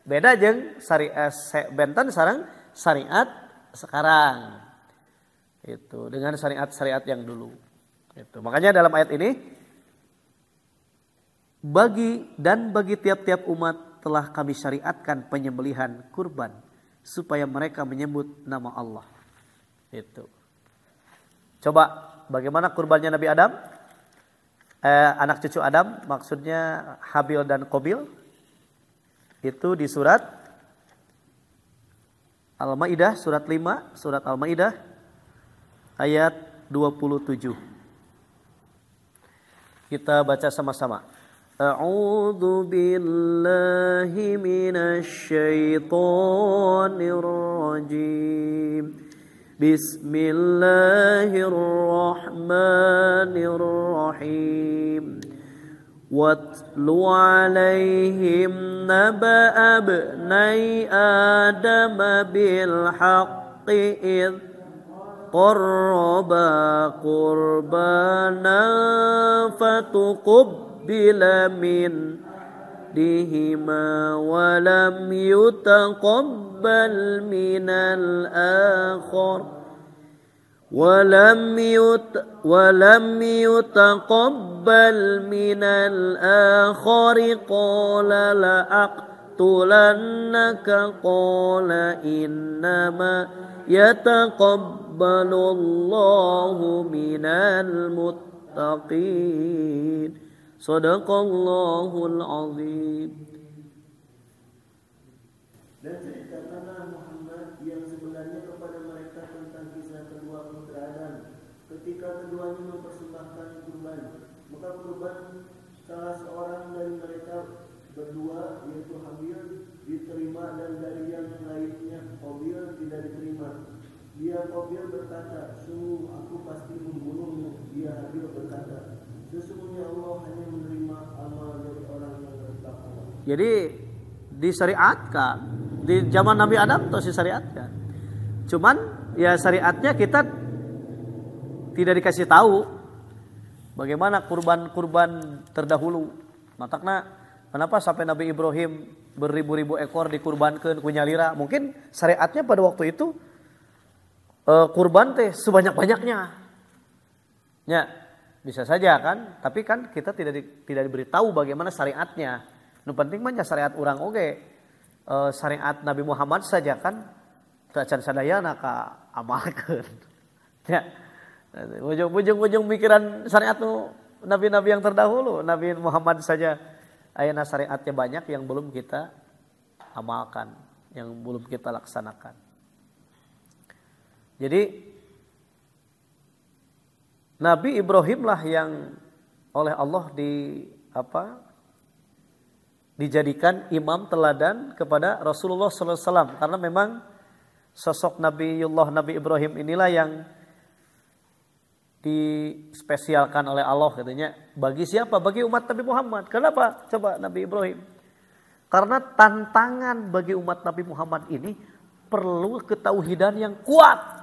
beda jeung syariat benten sareng syariat sekarang. Itu dengan syariat-syariat yang dulu. Itu. Makanya dalam ayat ini bagi tiap-tiap umat telah kami syariatkan penyembelihan kurban supaya mereka menyebut nama Allah. Itu. Coba bagaimana kurbannya Nabi Adam? Anak cucu Adam, maksudnya Habil dan Qabil. Itu di surat Al-Maidah, surat 5, surat Al-Maidah ayat 27. Kita baca sama-sama. A'udzu billahi minasy syaithanir rajim. Bismillahirrahmanirrahim. Watlu 'alaihim naba'a ibnai Adam bil haqqi id qarraba qurbana fatuqabbala min dihima wa lam yutaqabbal minal akhar ولم يتقبل من الآخر قال لأقتلنك قال إنما يتقبل الله من المتقين muttaqin. Shadaqallahul azim. Dan ceritakanlah Muhammad yang sebenarnya kepada mereka tentang kisah kedua putra Adam ketika keduanya mempersembahkan kurban. Maka kurban salah seorang dari mereka berdua, yaitu Habil, diterima, dan dari yang lainnya Qabil tidak diterima. Dia Qabil berkata, sungguh aku pasti membunuhmu. Dia Habil berkata, sesungguhnya Allah hanya menerima amal dari orang yang bertakwa. Jadi disyariatkan di zaman Nabi Adam itu disyariatkan. Cuman ya syariatnya kita tidak dikasih tahu bagaimana kurban-kurban terdahulu. Makanya kenapa sampai Nabi Ibrahim beribu-ribu ekor dikurbankan ku nyalira? Mungkin syariatnya pada waktu itu kurban teh sebanyak-banyaknya. Ya, bisa saja kan, tapi kan kita tidak diberitahu bagaimana syariatnya. Nu penting mah syariat urang oge. Syariat Nabi Muhammad saja kan can sadayana ka amalkeun. Ya. Ujung-ujung pikiran syariat nu nabi-nabi yang terdahulu, Nabi Muhammad saja ayeuna syariatnya banyak yang belum kita amalkan, yang belum kita laksanakan. Jadi Nabi Ibrahim lah yang oleh Allah dijadikan imam teladan kepada Rasulullah sallallahu alaihi wasallam, karena memang sosok Nabi Ibrahim inilah yang dispesialkan oleh Allah katanya. Bagi siapa? Bagi umat Nabi Muhammad. Kenapa? Coba Nabi Ibrahim. Karena tantangan bagi umat Nabi Muhammad ini perlu ketauhidan yang kuat.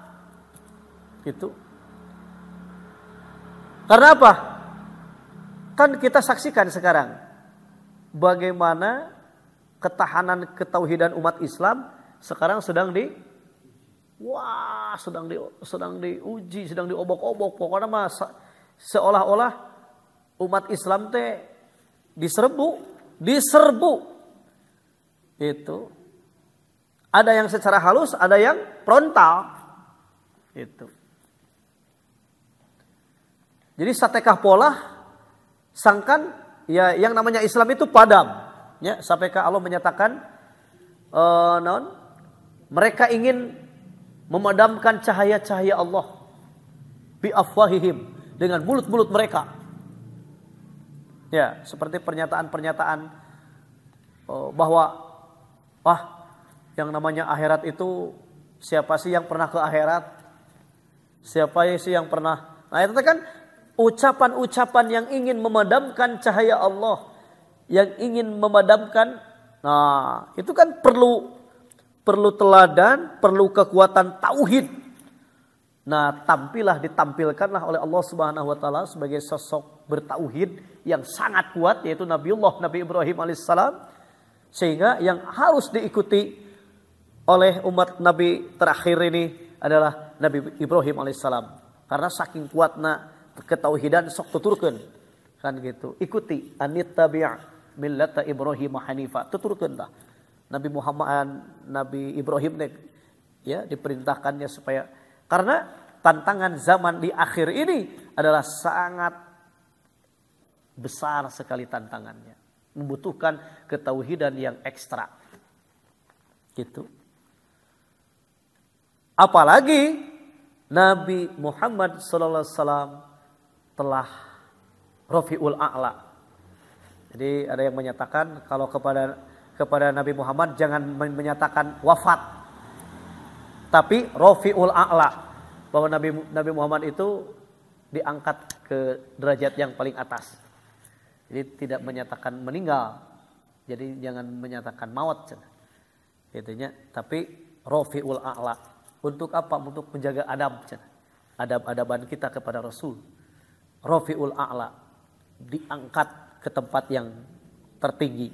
Gitu. Karena apa? Kan kita saksikan sekarang bagaimana ketahanan ketauhidan umat Islam sekarang sedang diuji, sedang diobok-obok. Pokoknya mah seolah-olah umat Islam teh diserbu. Itu. Ada yang secara halus, ada yang frontal. Itu. Jadi satekah pola sangkan ya yang namanya Islam itu padam. Ya, sampaikan Allah menyatakan mereka ingin memadamkan cahaya-cahaya Allah bi afwahihim, dengan mulut-mulut mereka. Ya, seperti pernyataan-pernyataan bahwa yang namanya akhirat itu siapa sih yang pernah ke akhirat? Siapa sih yang pernah? Nah, itu kan ucapan-ucapan yang ingin memadamkan cahaya Allah, yang ingin memadamkan. Nah, itu kan perlu teladan, perlu kekuatan tauhid. Nah, ditampilkanlah oleh Allah Subhanahu wa taala sebagai sosok bertauhid yang sangat kuat, yaitu Nabi Ibrahim alaihissalam, sehingga yang harus diikuti oleh umat Nabi terakhir ini adalah Nabi Ibrahim alaihissalam. Karena saking kuatna ketauhidan sok tuturkeun kan gitu. Ikuti anittabi' millata Ibrahim hanifa, tuturkeun dah. Nabi Ibrahim ya diperintahkannya supaya, karena tantangan zaman di akhir ini adalah sangat besar sekali tantangannya, membutuhkan ketauhidan yang ekstra. Gitu. Apalagi Nabi Muhammad sallallahu alaihi wasallam telah Rafiul A'la. Jadi ada yang menyatakan kalau kepada Nabi Muhammad jangan menyatakan wafat, tapi Rafiul A'la, bahwa Nabi Muhammad itu diangkat ke derajat yang paling atas. Jadi tidak menyatakan meninggal. Jadi jangan menyatakan maut. Itunya, tapi Rafiul A'la. Untuk apa? Untuk menjaga adab-adaban kita kepada Rasul. Rafiul A'la, diangkat ke tempat yang tertinggi.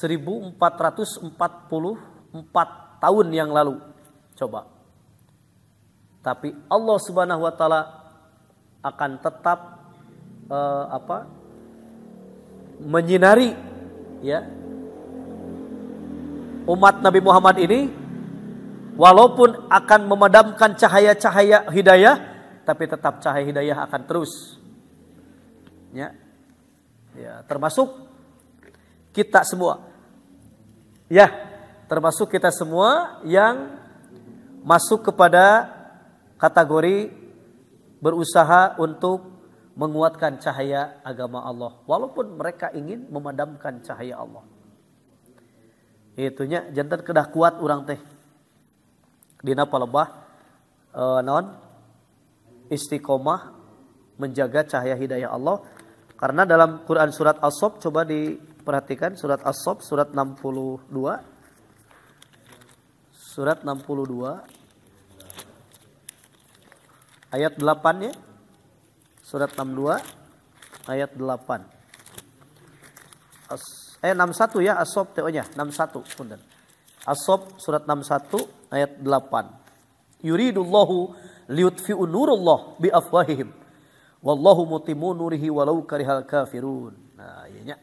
1444 tahun yang lalu. Coba. Tapi Allah Subhanahu wa taala akan tetap menyinari ya umat Nabi Muhammad ini Walaupun akan memadamkan cahaya-cahaya hidayah, tapi tetap cahaya hidayah akan terus. Ya. Ya, termasuk kita semua. Ya, termasuk kita semua yang masuk kepada kategori berusaha untuk menguatkan cahaya agama Allah. Walaupun mereka ingin memadamkan cahaya Allah. Itunya jantan kedah kuat orang teh. Dina palebah naon istiqomah menjaga cahaya hidayah Allah. Karena dalam Quran surat As-Saff, coba diperhatikan surat As-Saff surat 62. Surat 62 ayat 8 ya. Surat 62 ayat 8. 61 ya, As-Saff teonya 61 punten. As-Saff surat 61 ayat 8. Yuridullahu liyutfi'u nurullah bi afwahihim wallahu mutimmu nurihi walau karihal kafirun. Nah, iya nya.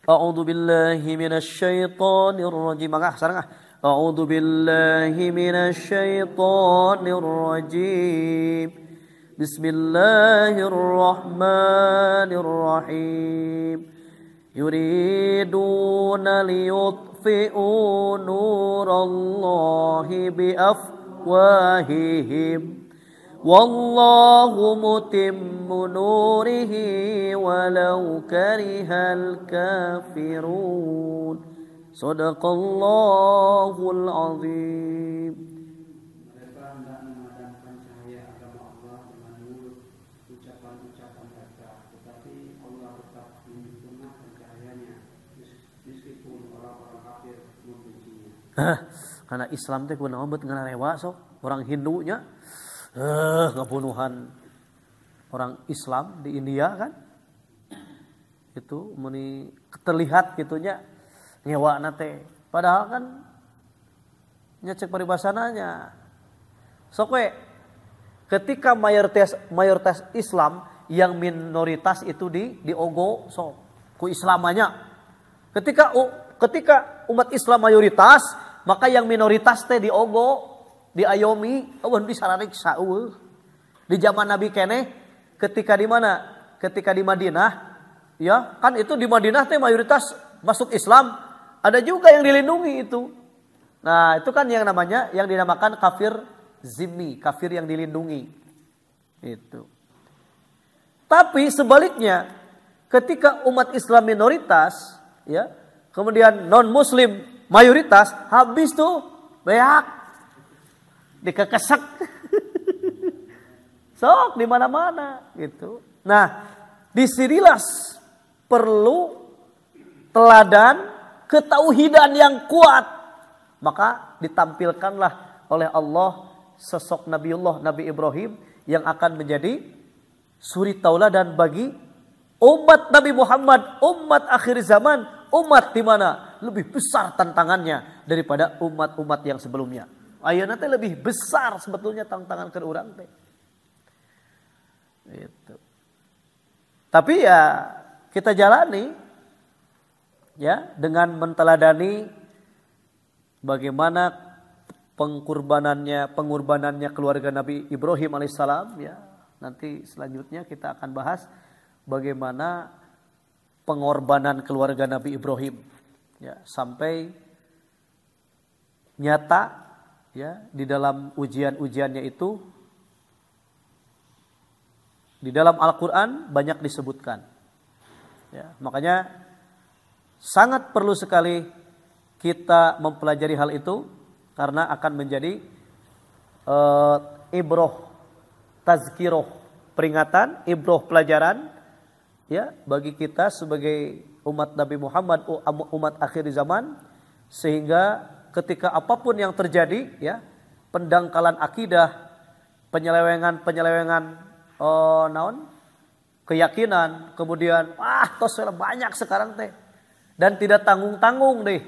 A'udzu billahi minasy syaithanir rajim. Sareng ah. A'udzu billahi minasy syaithanir rajim. Bismillahirrahmanirrahim. Yuriduna liyutfi'u nurallahi biafwahihim wallahu mutimmu nurihi walau karihal kafirun. Shadaqallahul azim. Mereka hendak memadamkan cahaya agama Allah dengan mulut ucapan-ucapan mereka, tetapi Allah tetap menyempurnakan cahayanya meskipun orang-orang kafir membencinya. Karena Islam teh kunaon beut ngararewa sok. Orang Hindunya ngabunuhan orang Islam di India kan. Itu meni terlihat gitunya nyewana teh. Padahal kan nyecek paribasananya. Sok we ketika mayoritas Islam yang minoritas itu diogo sok ku Islamanya. Ketika umat Islam mayoritas, maka yang minoritas teh diogo, diayomi, eueuh disarariksa eueuh. Di zaman Nabi keneh ketika di mana? Ketika di Madinah, ya, kan itu di Madinah teh mayoritas masuk Islam, ada juga yang dilindungi itu. Nah, itu kan yang dinamakan kafir zimmi, kafir yang dilindungi. Itu. Tapi sebaliknya, ketika umat Islam minoritas, ya, kemudian non muslim mayoritas, habis tuh beak dikekesek. Sok di mana-mana gitu. Nah, disinilah perlu teladan ketauhidan yang kuat. Maka ditampilkanlah oleh Allah sosok Nabi Ibrahim yang akan menjadi suri tauladan bagi umat Nabi Muhammad, umat akhir zaman, umat di mana lebih besar tantangannya daripada umat-umat yang sebelumnya. Ayeuna teh lebih besar sebetulnya tantangan ke urang teh. Gitu. Tapi ya kita jalani ya dengan menteladani bagaimana pengorbanannya keluarga Nabi Ibrahim alaihissalam ya. Nanti selanjutnya kita akan bahas bagaimana pengorbanan keluarga Nabi Ibrahim ya sampai nyata ya di dalam ujian-ujiannya itu di dalam Al-Qur'an banyak disebutkan. Ya, makanya sangat perlu sekali kita mempelajari hal itu karena akan menjadi ibroh, tazkiroh, peringatan, ibroh pelajaran ya bagi kita sebagai umat Nabi Muhammad, umat akhir zaman, sehingga ketika apapun yang terjadi ya, pendangkalan akidah, penyelewengan keyakinan, kemudian tos banyak sekarang teh dan tidak tanggung-tanggung deh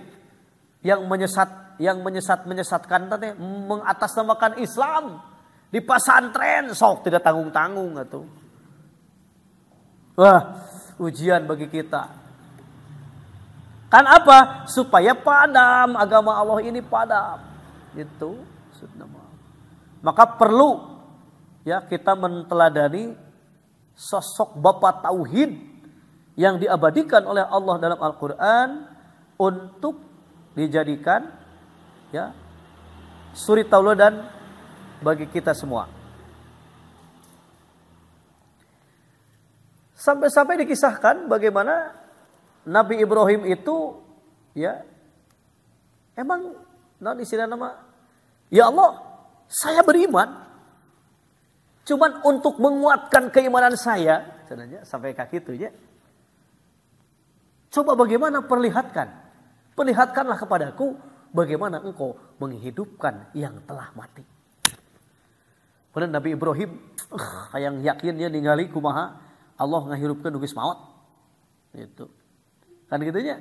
yang menyesatkan teh mengatasnamakan Islam di pesantren sok tidak tanggung-tanggung atuh. Wah, ujian bagi kita. Kan apa? Supaya padam agama Allah ini padam. Itu sudah. Maka perlu ya kita menteladani sosok Bapak Tauhid yang diabadikan oleh Allah dalam Al-Quran untuk dijadikan ya suri tauladan bagi kita semua. Sampai-sampai dikisahkan bagaimana Nabi Ibrahim itu ya emang istilah nama ya Allah, saya beriman cuman untuk menguatkan keimanan saya, sebenarnya sampai kaki itu ya. Coba bagaimana perlihatkanlah kepadaku bagaimana engkau menghidupkan yang telah mati. Kemudian Nabi Ibrahim yang yakinnya ningali kumaha Allah ngahirupkeun geus maot. Itu. Kan gitunya.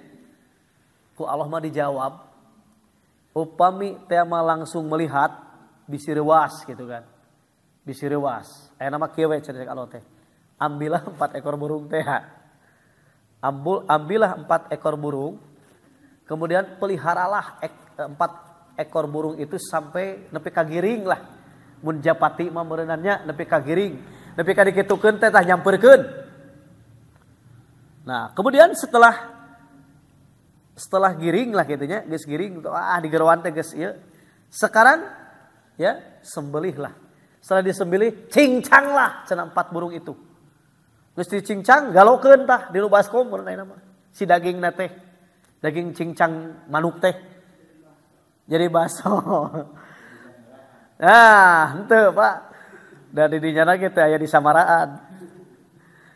Ku Allah mah dijawab upami teh mah langsung melihat bisi reuas gitu kan. Bisi reuas. Aya nama kieu we cenah Allah teh. Ambillah 4 ekor burung teh. Ambillah 4 ekor burung, kemudian peliharalah 4 ekor burung itu sampai nepi ka giring lah. Mun japati mah meureunannya nepi ka giring, nepi ka dikitukeun teh tah nyampeurkeun. Nah, kemudian setelah giring lah gitu nya, geus giring digerowan teh geus ieu. Sekarang ya sembelihlah. Setelah disembelih, cincanglah cenah 4 burung itu. Geus dicincang galokeun tah di nu baskom meureun mah. Si dagingna teh, daging cincang manuk teh jadi baso. Nah, henteu Pak. Dan di dinya ge teh aya di samaraan.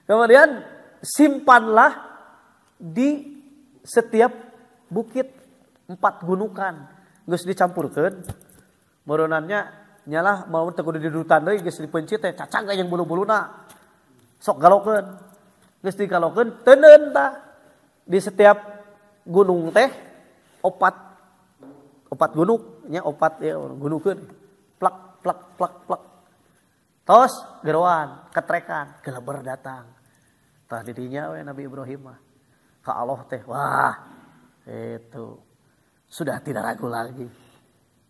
Kemudian simpanlah di setiap bukit 4 gunungan. Geus dicampurkeun. Meureunannya nyalah mau teu kudu didudutan deui geus dipencit teh cacang ka yang bulu-buluna. Sok galokeun. Geus digalokeun teuneun tah. Di setiap gunung teh opat gunung nya opat ya gunungkeun. Plak plak plak plak. Tos gerowan ketrekan geleber datang. Tah di dinya we Nabi Ibrahim mah ka Allah teh wah itu sudah tidak ragu lagi.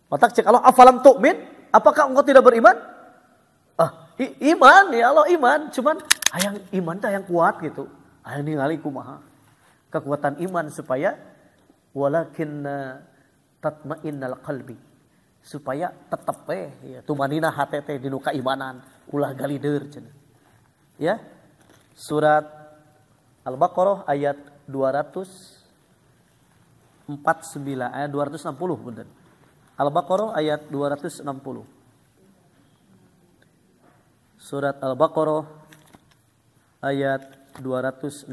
Matak cek Allah afalam tu'min? Apakah engkau tidak beriman? Iman ya Allah iman, cuman hayang iman teh yang kuat gitu. Hayang ningali kumaha kekuatan iman supaya walakin tatmainnal qalbi, supaya tetep ya tumanina hate teh dinu kaimanan ulah galideur cenah. Ya. Surat Al-Baqarah ayat 260 bener. Al-Baqarah ayat 260. Surat Al-Baqarah ayat 260.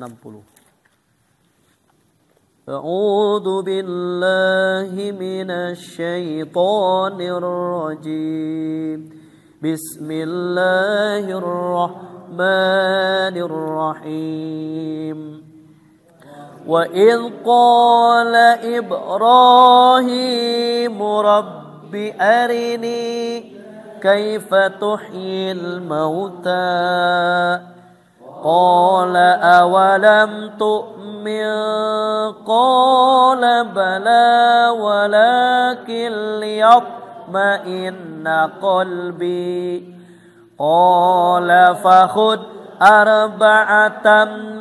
A'udzu billahi minasy syaithanir rajim. Bismillahirrahmanirrahim. Wa idh qala Ibrahim rabbi arini كيف تحيي الموتى قال أولم تؤمن قال بلى ولكن ليطمئن قلبي قال فخذ أربعة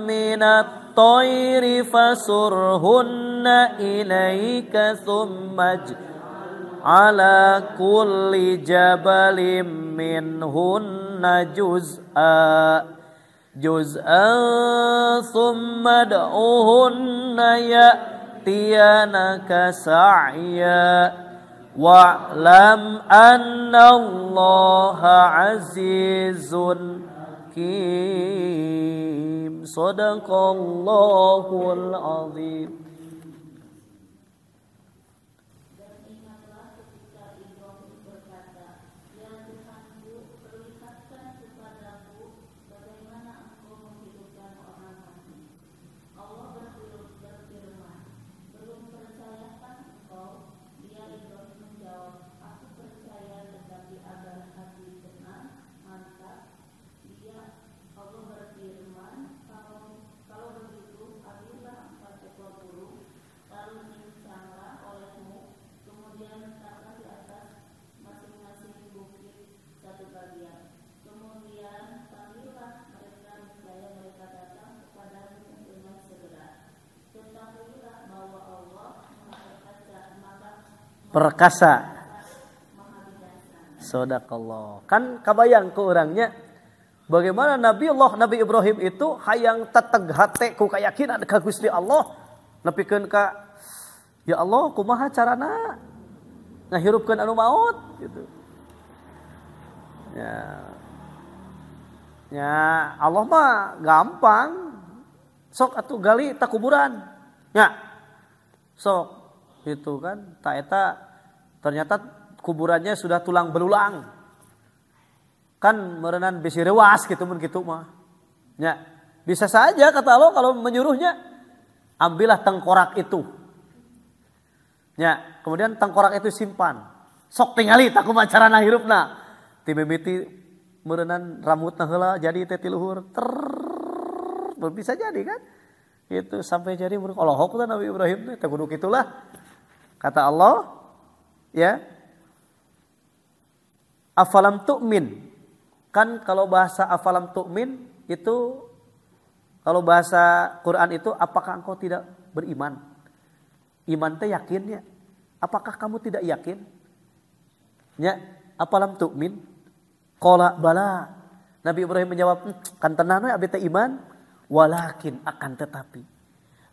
من الطير فصرهن إليك ثم على كل جبل منهن جزءا ثم ادعوهن يأتينك سعيا واعلم أن الله عزيز حكيم صدق الله العظيم. Allah berfirman, kalau begitu ambillah 4 ekor burung perkasa. Sadaqallah. Kan kabayang ke orangnya bagaimana Nabi Ibrahim itu hayang teteg hate ku keyakinan ka Gusti Allah nepikeun ka ya Allah kumaha carana ngahirupkeun anu maut gitu. Ya Allah mah gampang. Sok atuh gali ta kuburan. Ya. Sok itu kan ta eta ternyata kuburannya sudah tulang belulang. Kan merenan bisi rewas gitu mun kitu mah. Ya, bisa saja kata Allah kalau menyuruhnya ambillah tengkorak itu. Ya, kemudian tengkorak itu simpan. Sok tingali tak kumaha carana hirupna. Ti mimiti merenan rambutna heula jadi teh ti luhur. Bisa jadi kan? Itu sampai jadi mun Allahok Nabi Ibrahim teh kudu kitulah. Kata Allah, ya. Afalam tu'min. Kan kalau bahasa afalam tu'min itu kalau bahasa Quran itu apakah engkau tidak beriman? Iman teh yakinnya. Apakah kamu tidak yakin? Ya, afalam tu'min? Qala bala. Nabi Ibrahim menjawab, kan tenan we abi teh iman, walakin akan tetapi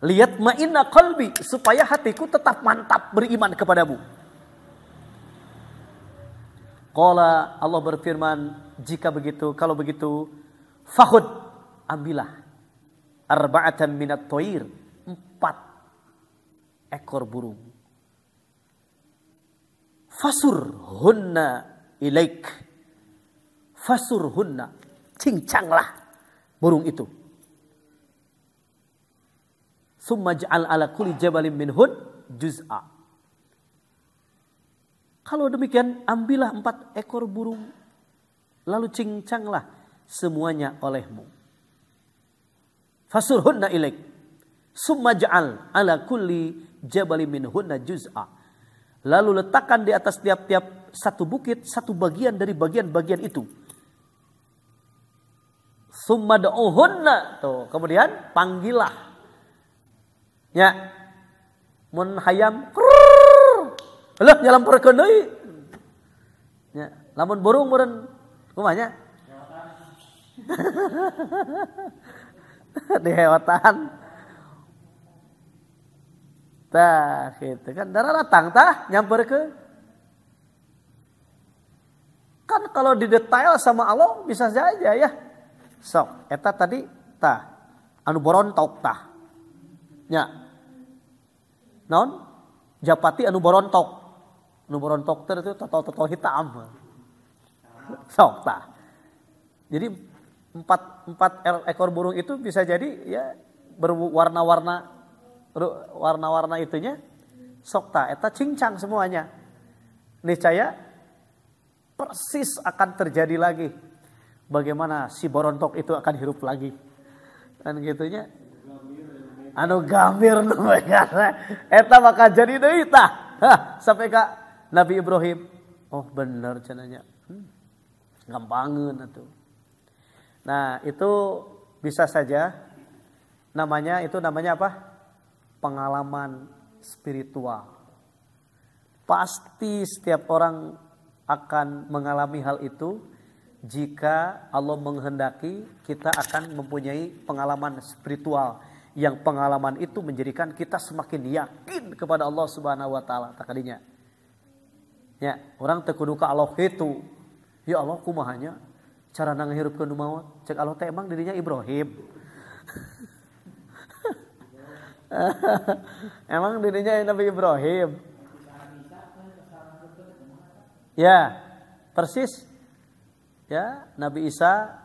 lihat ma'inna qalbi supaya hatiku tetap mantap beriman kepadamu. Qala Allah berfirman, jika begitu, kalau begitu, fakhud, ambillah arba'atan minat toir, 4 ekor burung. Fasur hunna ilaik, fasur hunna, cincanglah burung itu. Summa ja'al ala kulli jabalin minhun juz'a. Kalau demikian ambillah 4 ekor burung. Lalu cincanglah semuanya olehmu. Fasurhunna ilaik. Summa ja'al ala kulli jabalin minhunna juz'a. Lalu letakkan di atas tiap-tiap satu bukit satu bagian dari bagian-bagian itu. Summa da'uhunna. Tuh, kemudian panggillah. Ya. Mun hayam lah nyalamperkeun deui. Ya, lamun burung meureun kumaha nya? Dihewatan. Tah, gitu kan darah datang tah nyamperkeun. Kan kalau didetail sama Allah bisa saja ya. Sok, eta tadi tah anu borontok tah. Nya. Naon? Japati anu borontok. Nu borontok teh itu totol hitam. Sok tah. Jadi 4 ekor burung itu bisa jadi ya berwarna-warna itunya. Sok tah eta cincang semuanya. Niscaya persis akan terjadi lagi. Bagaimana si borontok itu akan hirup lagi. Kan gitunya. Anu gambir nu eta bakal jadi deui tah. Sampai ka Nabi Ibrahim, oh bener cenanya. Gampangeun atuh. Nah, itu bisa saja namanya apa? Pengalaman spiritual. Pasti setiap orang akan mengalami hal itu jika Allah menghendaki kita akan mempunyai pengalaman spiritual yang pengalaman itu menjadikan kita semakin yakin kepada Allah Subhanahu wa taala takadinya. Ya, orang teu kudu ka Allah kitu. Ya Allah kumahanya carana ngahirupkeun nu maot? Cek Allah teh emang dirinya Ibrahim. Emang dirinya Nabi Ibrahim. Ya, persis. Ya, Nabi Isa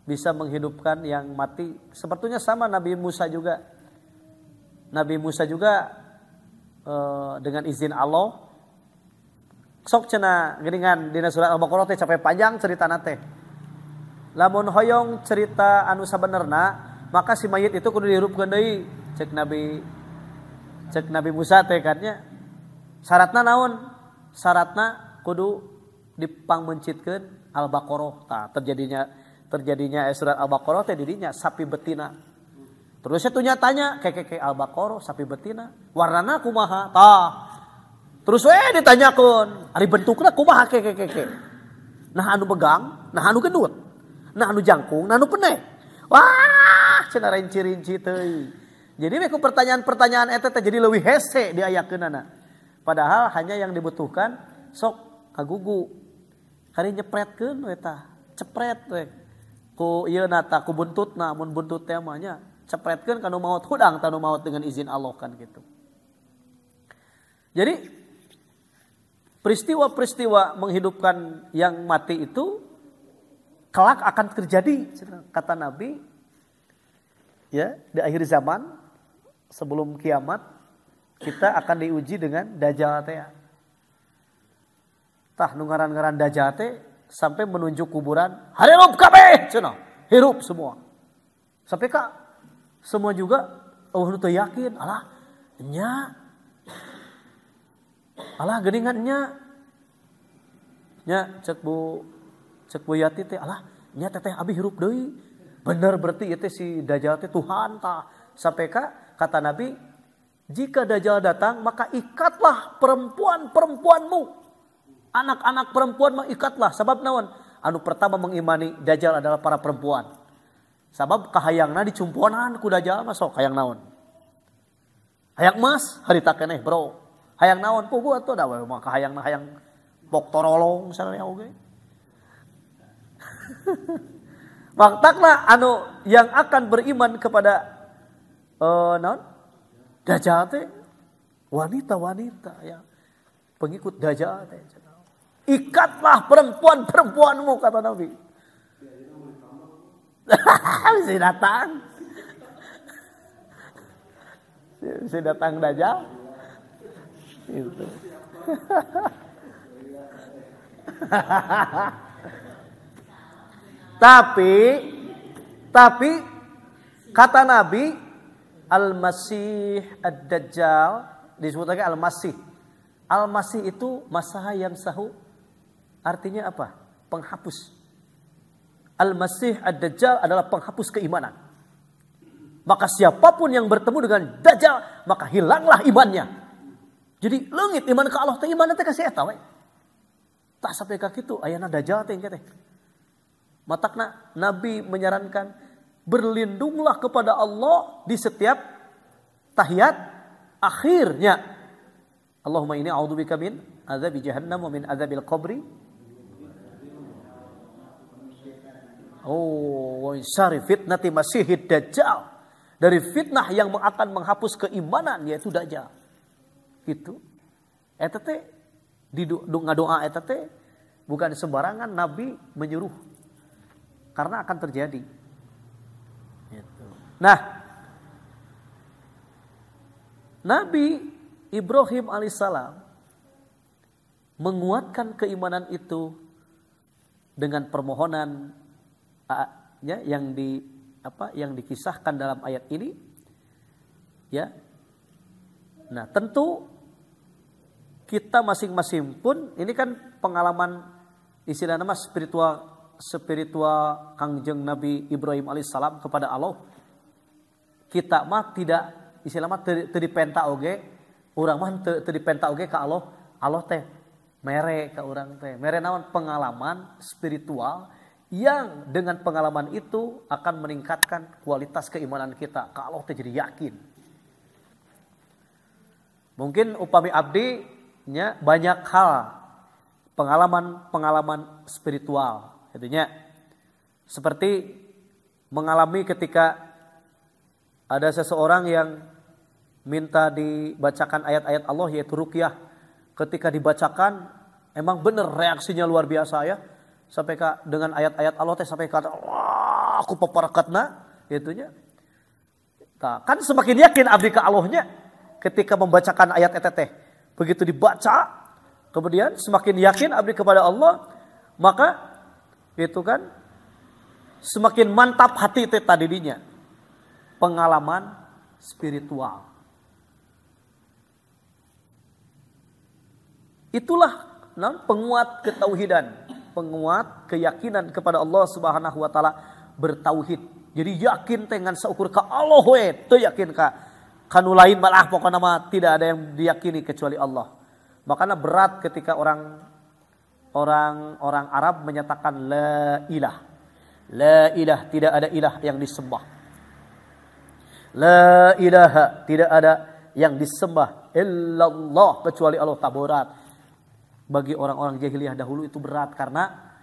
bisa menghidupkan yang mati. Sepertinya sama Nabi Musa juga. Nabi Musa juga dengan izin Allah. Sok cenah geuningan dina surat Al-Baqarah teh capek panjang ceritana teh. Lamun hoyong cerita anu sabenerna, maka si mayit itu kudu dihirupkeun deui. Cek Nabi Musa teh kan nya. Syaratna naon? Syaratna kudu dipangmencitkeun Al-Baqarah. Tah terjadinya surat Al-Baqarah teh dirinya sapi betina. Terus itu nyatanya keke Al-Baqarah sapi betina. Warnana kumaha? Tah. Terus ditanyakan, ari bentukna kumaha ke. Nah anu begang, nah anu gendut, nah anu jangkung, nah anu pendek. Wah, cenah rinci-rinci teuing. Jadi ku pertanyaan-pertanyaan eta teh jadi leuwih hese diayakeunana. Padahal hanya yang dibutuhkan sok kagugu. Kari nyepretkeun we tah, cepret we. Ku ieu nata ku buntutna, mun buntut teh mah nya cepretkeun kanu maot hudang tanu maot dengan izin Allah kan gitu. Jadi peristiwa-peristiwa menghidupkan yang mati itu kelak akan terjadi kata Nabi ya di akhir zaman sebelum kiamat kita akan diuji dengan dajjal teh. Tah nu ngaran-ngaran dajjal teh sampai menunjuk kuburan, "Hirup kabeh!" cenah. Hirup semua. Sampai semua juga nu teu yakin, alah nya. Alah geuningan nya. Nya cek Bu Yati teh, alah nya teteh abi hirup deui. Bener berarti ieu teh si dajjal teh Tuhan tah. Sampai kata Nabi, jika dajjal datang maka ikatlah perempuan-perempuanmu. Anak-anak perempuan mah ikatlah. Sabab naon? Anu pertama mengimani dajjal adalah para perempuan. Sabab kahayangna dicumponan ku dajjal mah sok hayang naon? Hayang emas harita keneh, Bro. Hayang naon pugu atuh da we mah kahayangna hayang pok torolong sareng oge. Maktakna anu yang akan beriman kepada naon? Dajjal teh wanita-wanita ya. Pengikut dajjal teh. Ikatlah perempuan-perempuanmu kata Nabi. Bisa datang. Bisa datang dajjal. Itu. Tapi kata Nabi Al-Masih Ad-Dajjal disebut lagi Al-Masih. Al-Masih itu masaha yang sahu artinya apa? Penghapus. Al-Masih Ad-Dajjal adalah penghapus keimanan. Maka siapapun yang bertemu dengan Dajjal maka hilanglah imannya. Jadi leungit iman ka Allah teh iman teh kasih eta we. Tak sampai ka kitu ayana Dajjal teh engke teh. Matakna Nabi menyarankan berlindunglah kepada Allah di setiap tahiyat akhirnya. Allahumma inni a'udzubika min adzabi jahannam wa min adzabil qabri. Wa syarri fitnati masihid dajjal. Dari fitnah yang akan menghapus keimanan yaitu dajjal. Gitu. Eta teh di ngadoa eta teh bukan sembarangan Nabi menyuruh. Karena akan terjadi. Gitu. Nah, Nabi Ibrahim alaihissalam menguatkan keimanan itu dengan permohonan yang dikisahkan dalam ayat ini. Ya. Nah, tentu kita masing-masing pun ini kan pengalaman istilahnya nama spiritual Kangjeng Nabi Ibrahim alaihissalam kepada Allah. Kita mah tidak istilahnya teu dipenta oge, urang mah teu dipenta oge ka Allah. Allah teh mere ka urang teh. Mere naon? Pengalaman spiritual yang dengan pengalaman itu akan meningkatkan kualitas keimanan kita. Ka Allah teh jadi yakin. Mungkin upami abdi nya banyak hal pengalaman spiritual. Artinya seperti mengalami ketika ada seseorang yang minta dibacakan ayat-ayat Allah yaitu ruqyah. Ketika dibacakan emang bener reaksinya luar biasa ya. Sampai dengan ayat-ayat Allah teh sampai kata wah aku paparakatna itunya. Kan semakin yakin abdi ka Allahnya ketika membacakan ayat eta teh. Begitu dibaca kemudian semakin yakin abdi kepada Allah maka itu kan semakin mantap hati teh tadinya. Pengalaman spiritual. Itulah penguat ketauhidan, penguat keyakinan kepada Allah Subhanahu wa taala bertauhid. Jadi yakin dengan saukur ka Allah we, teu yakin ka kanu lain malah pokona mah tidak ada yang diyakini kecuali Allah. Makanya berat ketika orang Arab menyatakan la ilah. La ilah, tidak ada ilah yang disembah. La ilaha, tidak ada yang disembah illallah kecuali Allah. Tak berat. Bagi orang-orang jahiliyah dahulu itu berat karena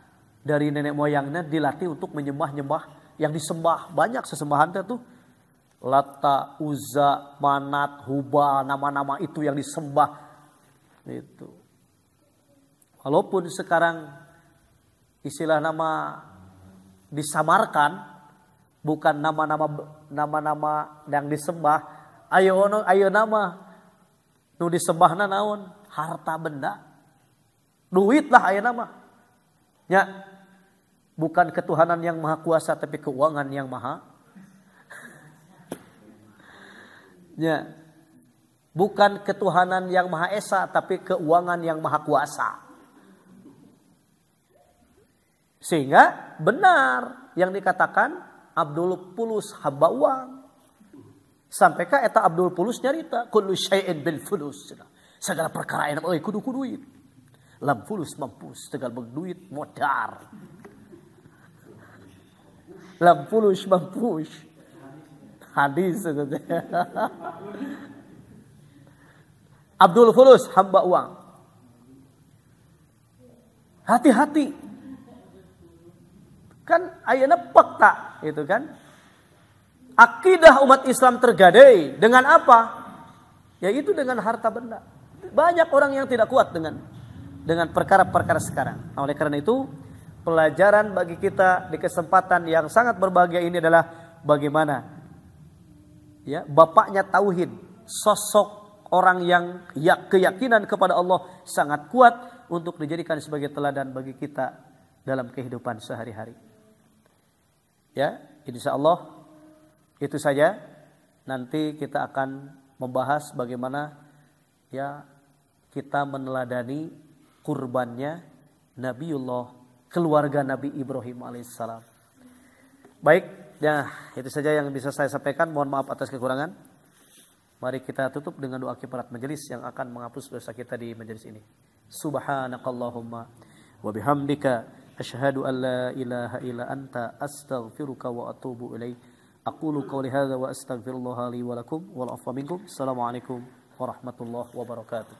dari nenek moyangnya dilatih untuk menyembah-nyembah yang disembah. Banyak sesembahan tuh. Lata, Uzza, Manat, Hubal, nama-nama itu yang disembah. Itu. Walaupun sekarang istilah nama disamarkan, bukan nama-nama yang disembah. Ayo nama nu disembahna naon? Harta benda. Duit lah ayo nama. Ya. Bukan ketuhanan yang maha kuasa tapi keuangan yang maha. Ya. Bukan ketuhanan yang maha esa tapi keuangan yang maha kuasa. Sehingga benar yang dikatakan Abdul Fulus hamba uang. Sampaikah eta Abdul Fulus nyarita kullu syai'in bil fulus. Segala perkara enak euy kudu duit. Lam fulus mampus tegal duit modar. Lam fulus mampus. Hadis Abdul Fulus hamba uang. Hati-hati. Kan ayeuna fakta itu kan. Akidah umat Islam tergadai dengan apa? Yaitu dengan harta benda. Banyak orang yang tidak kuat dengan perkara-perkara sekarang. Oleh karena itu, pelajaran bagi kita di kesempatan yang sangat berbahagia ini adalah bagaimana ya bapaknya tauhid, sosok orang yang keyakinan kepada Allah sangat kuat untuk dijadikan sebagai teladan bagi kita dalam kehidupan sehari-hari. Ya, insyaallah itu saja. Nanti kita akan membahas bagaimana ya kita meneladani kurbannya Nabiullah, keluarga Nabi Ibrahim alaihissalam. Baik, ya itu saja yang bisa saya sampaikan. Mohon maaf atas kekurangan. Mari kita tutup dengan doa kifarat majelis yang akan menghapus dosa kita di majelis ini. Subhanakallahumma wa bihamdika asyhadu an la ilaha illa anta astaghfiruka wa atubu ilaik. Aqulu qawli hadza wa astaghfirullah li wa lakum wal afwa minkum. Assalamualaikum warahmatullahi wabarakatuh.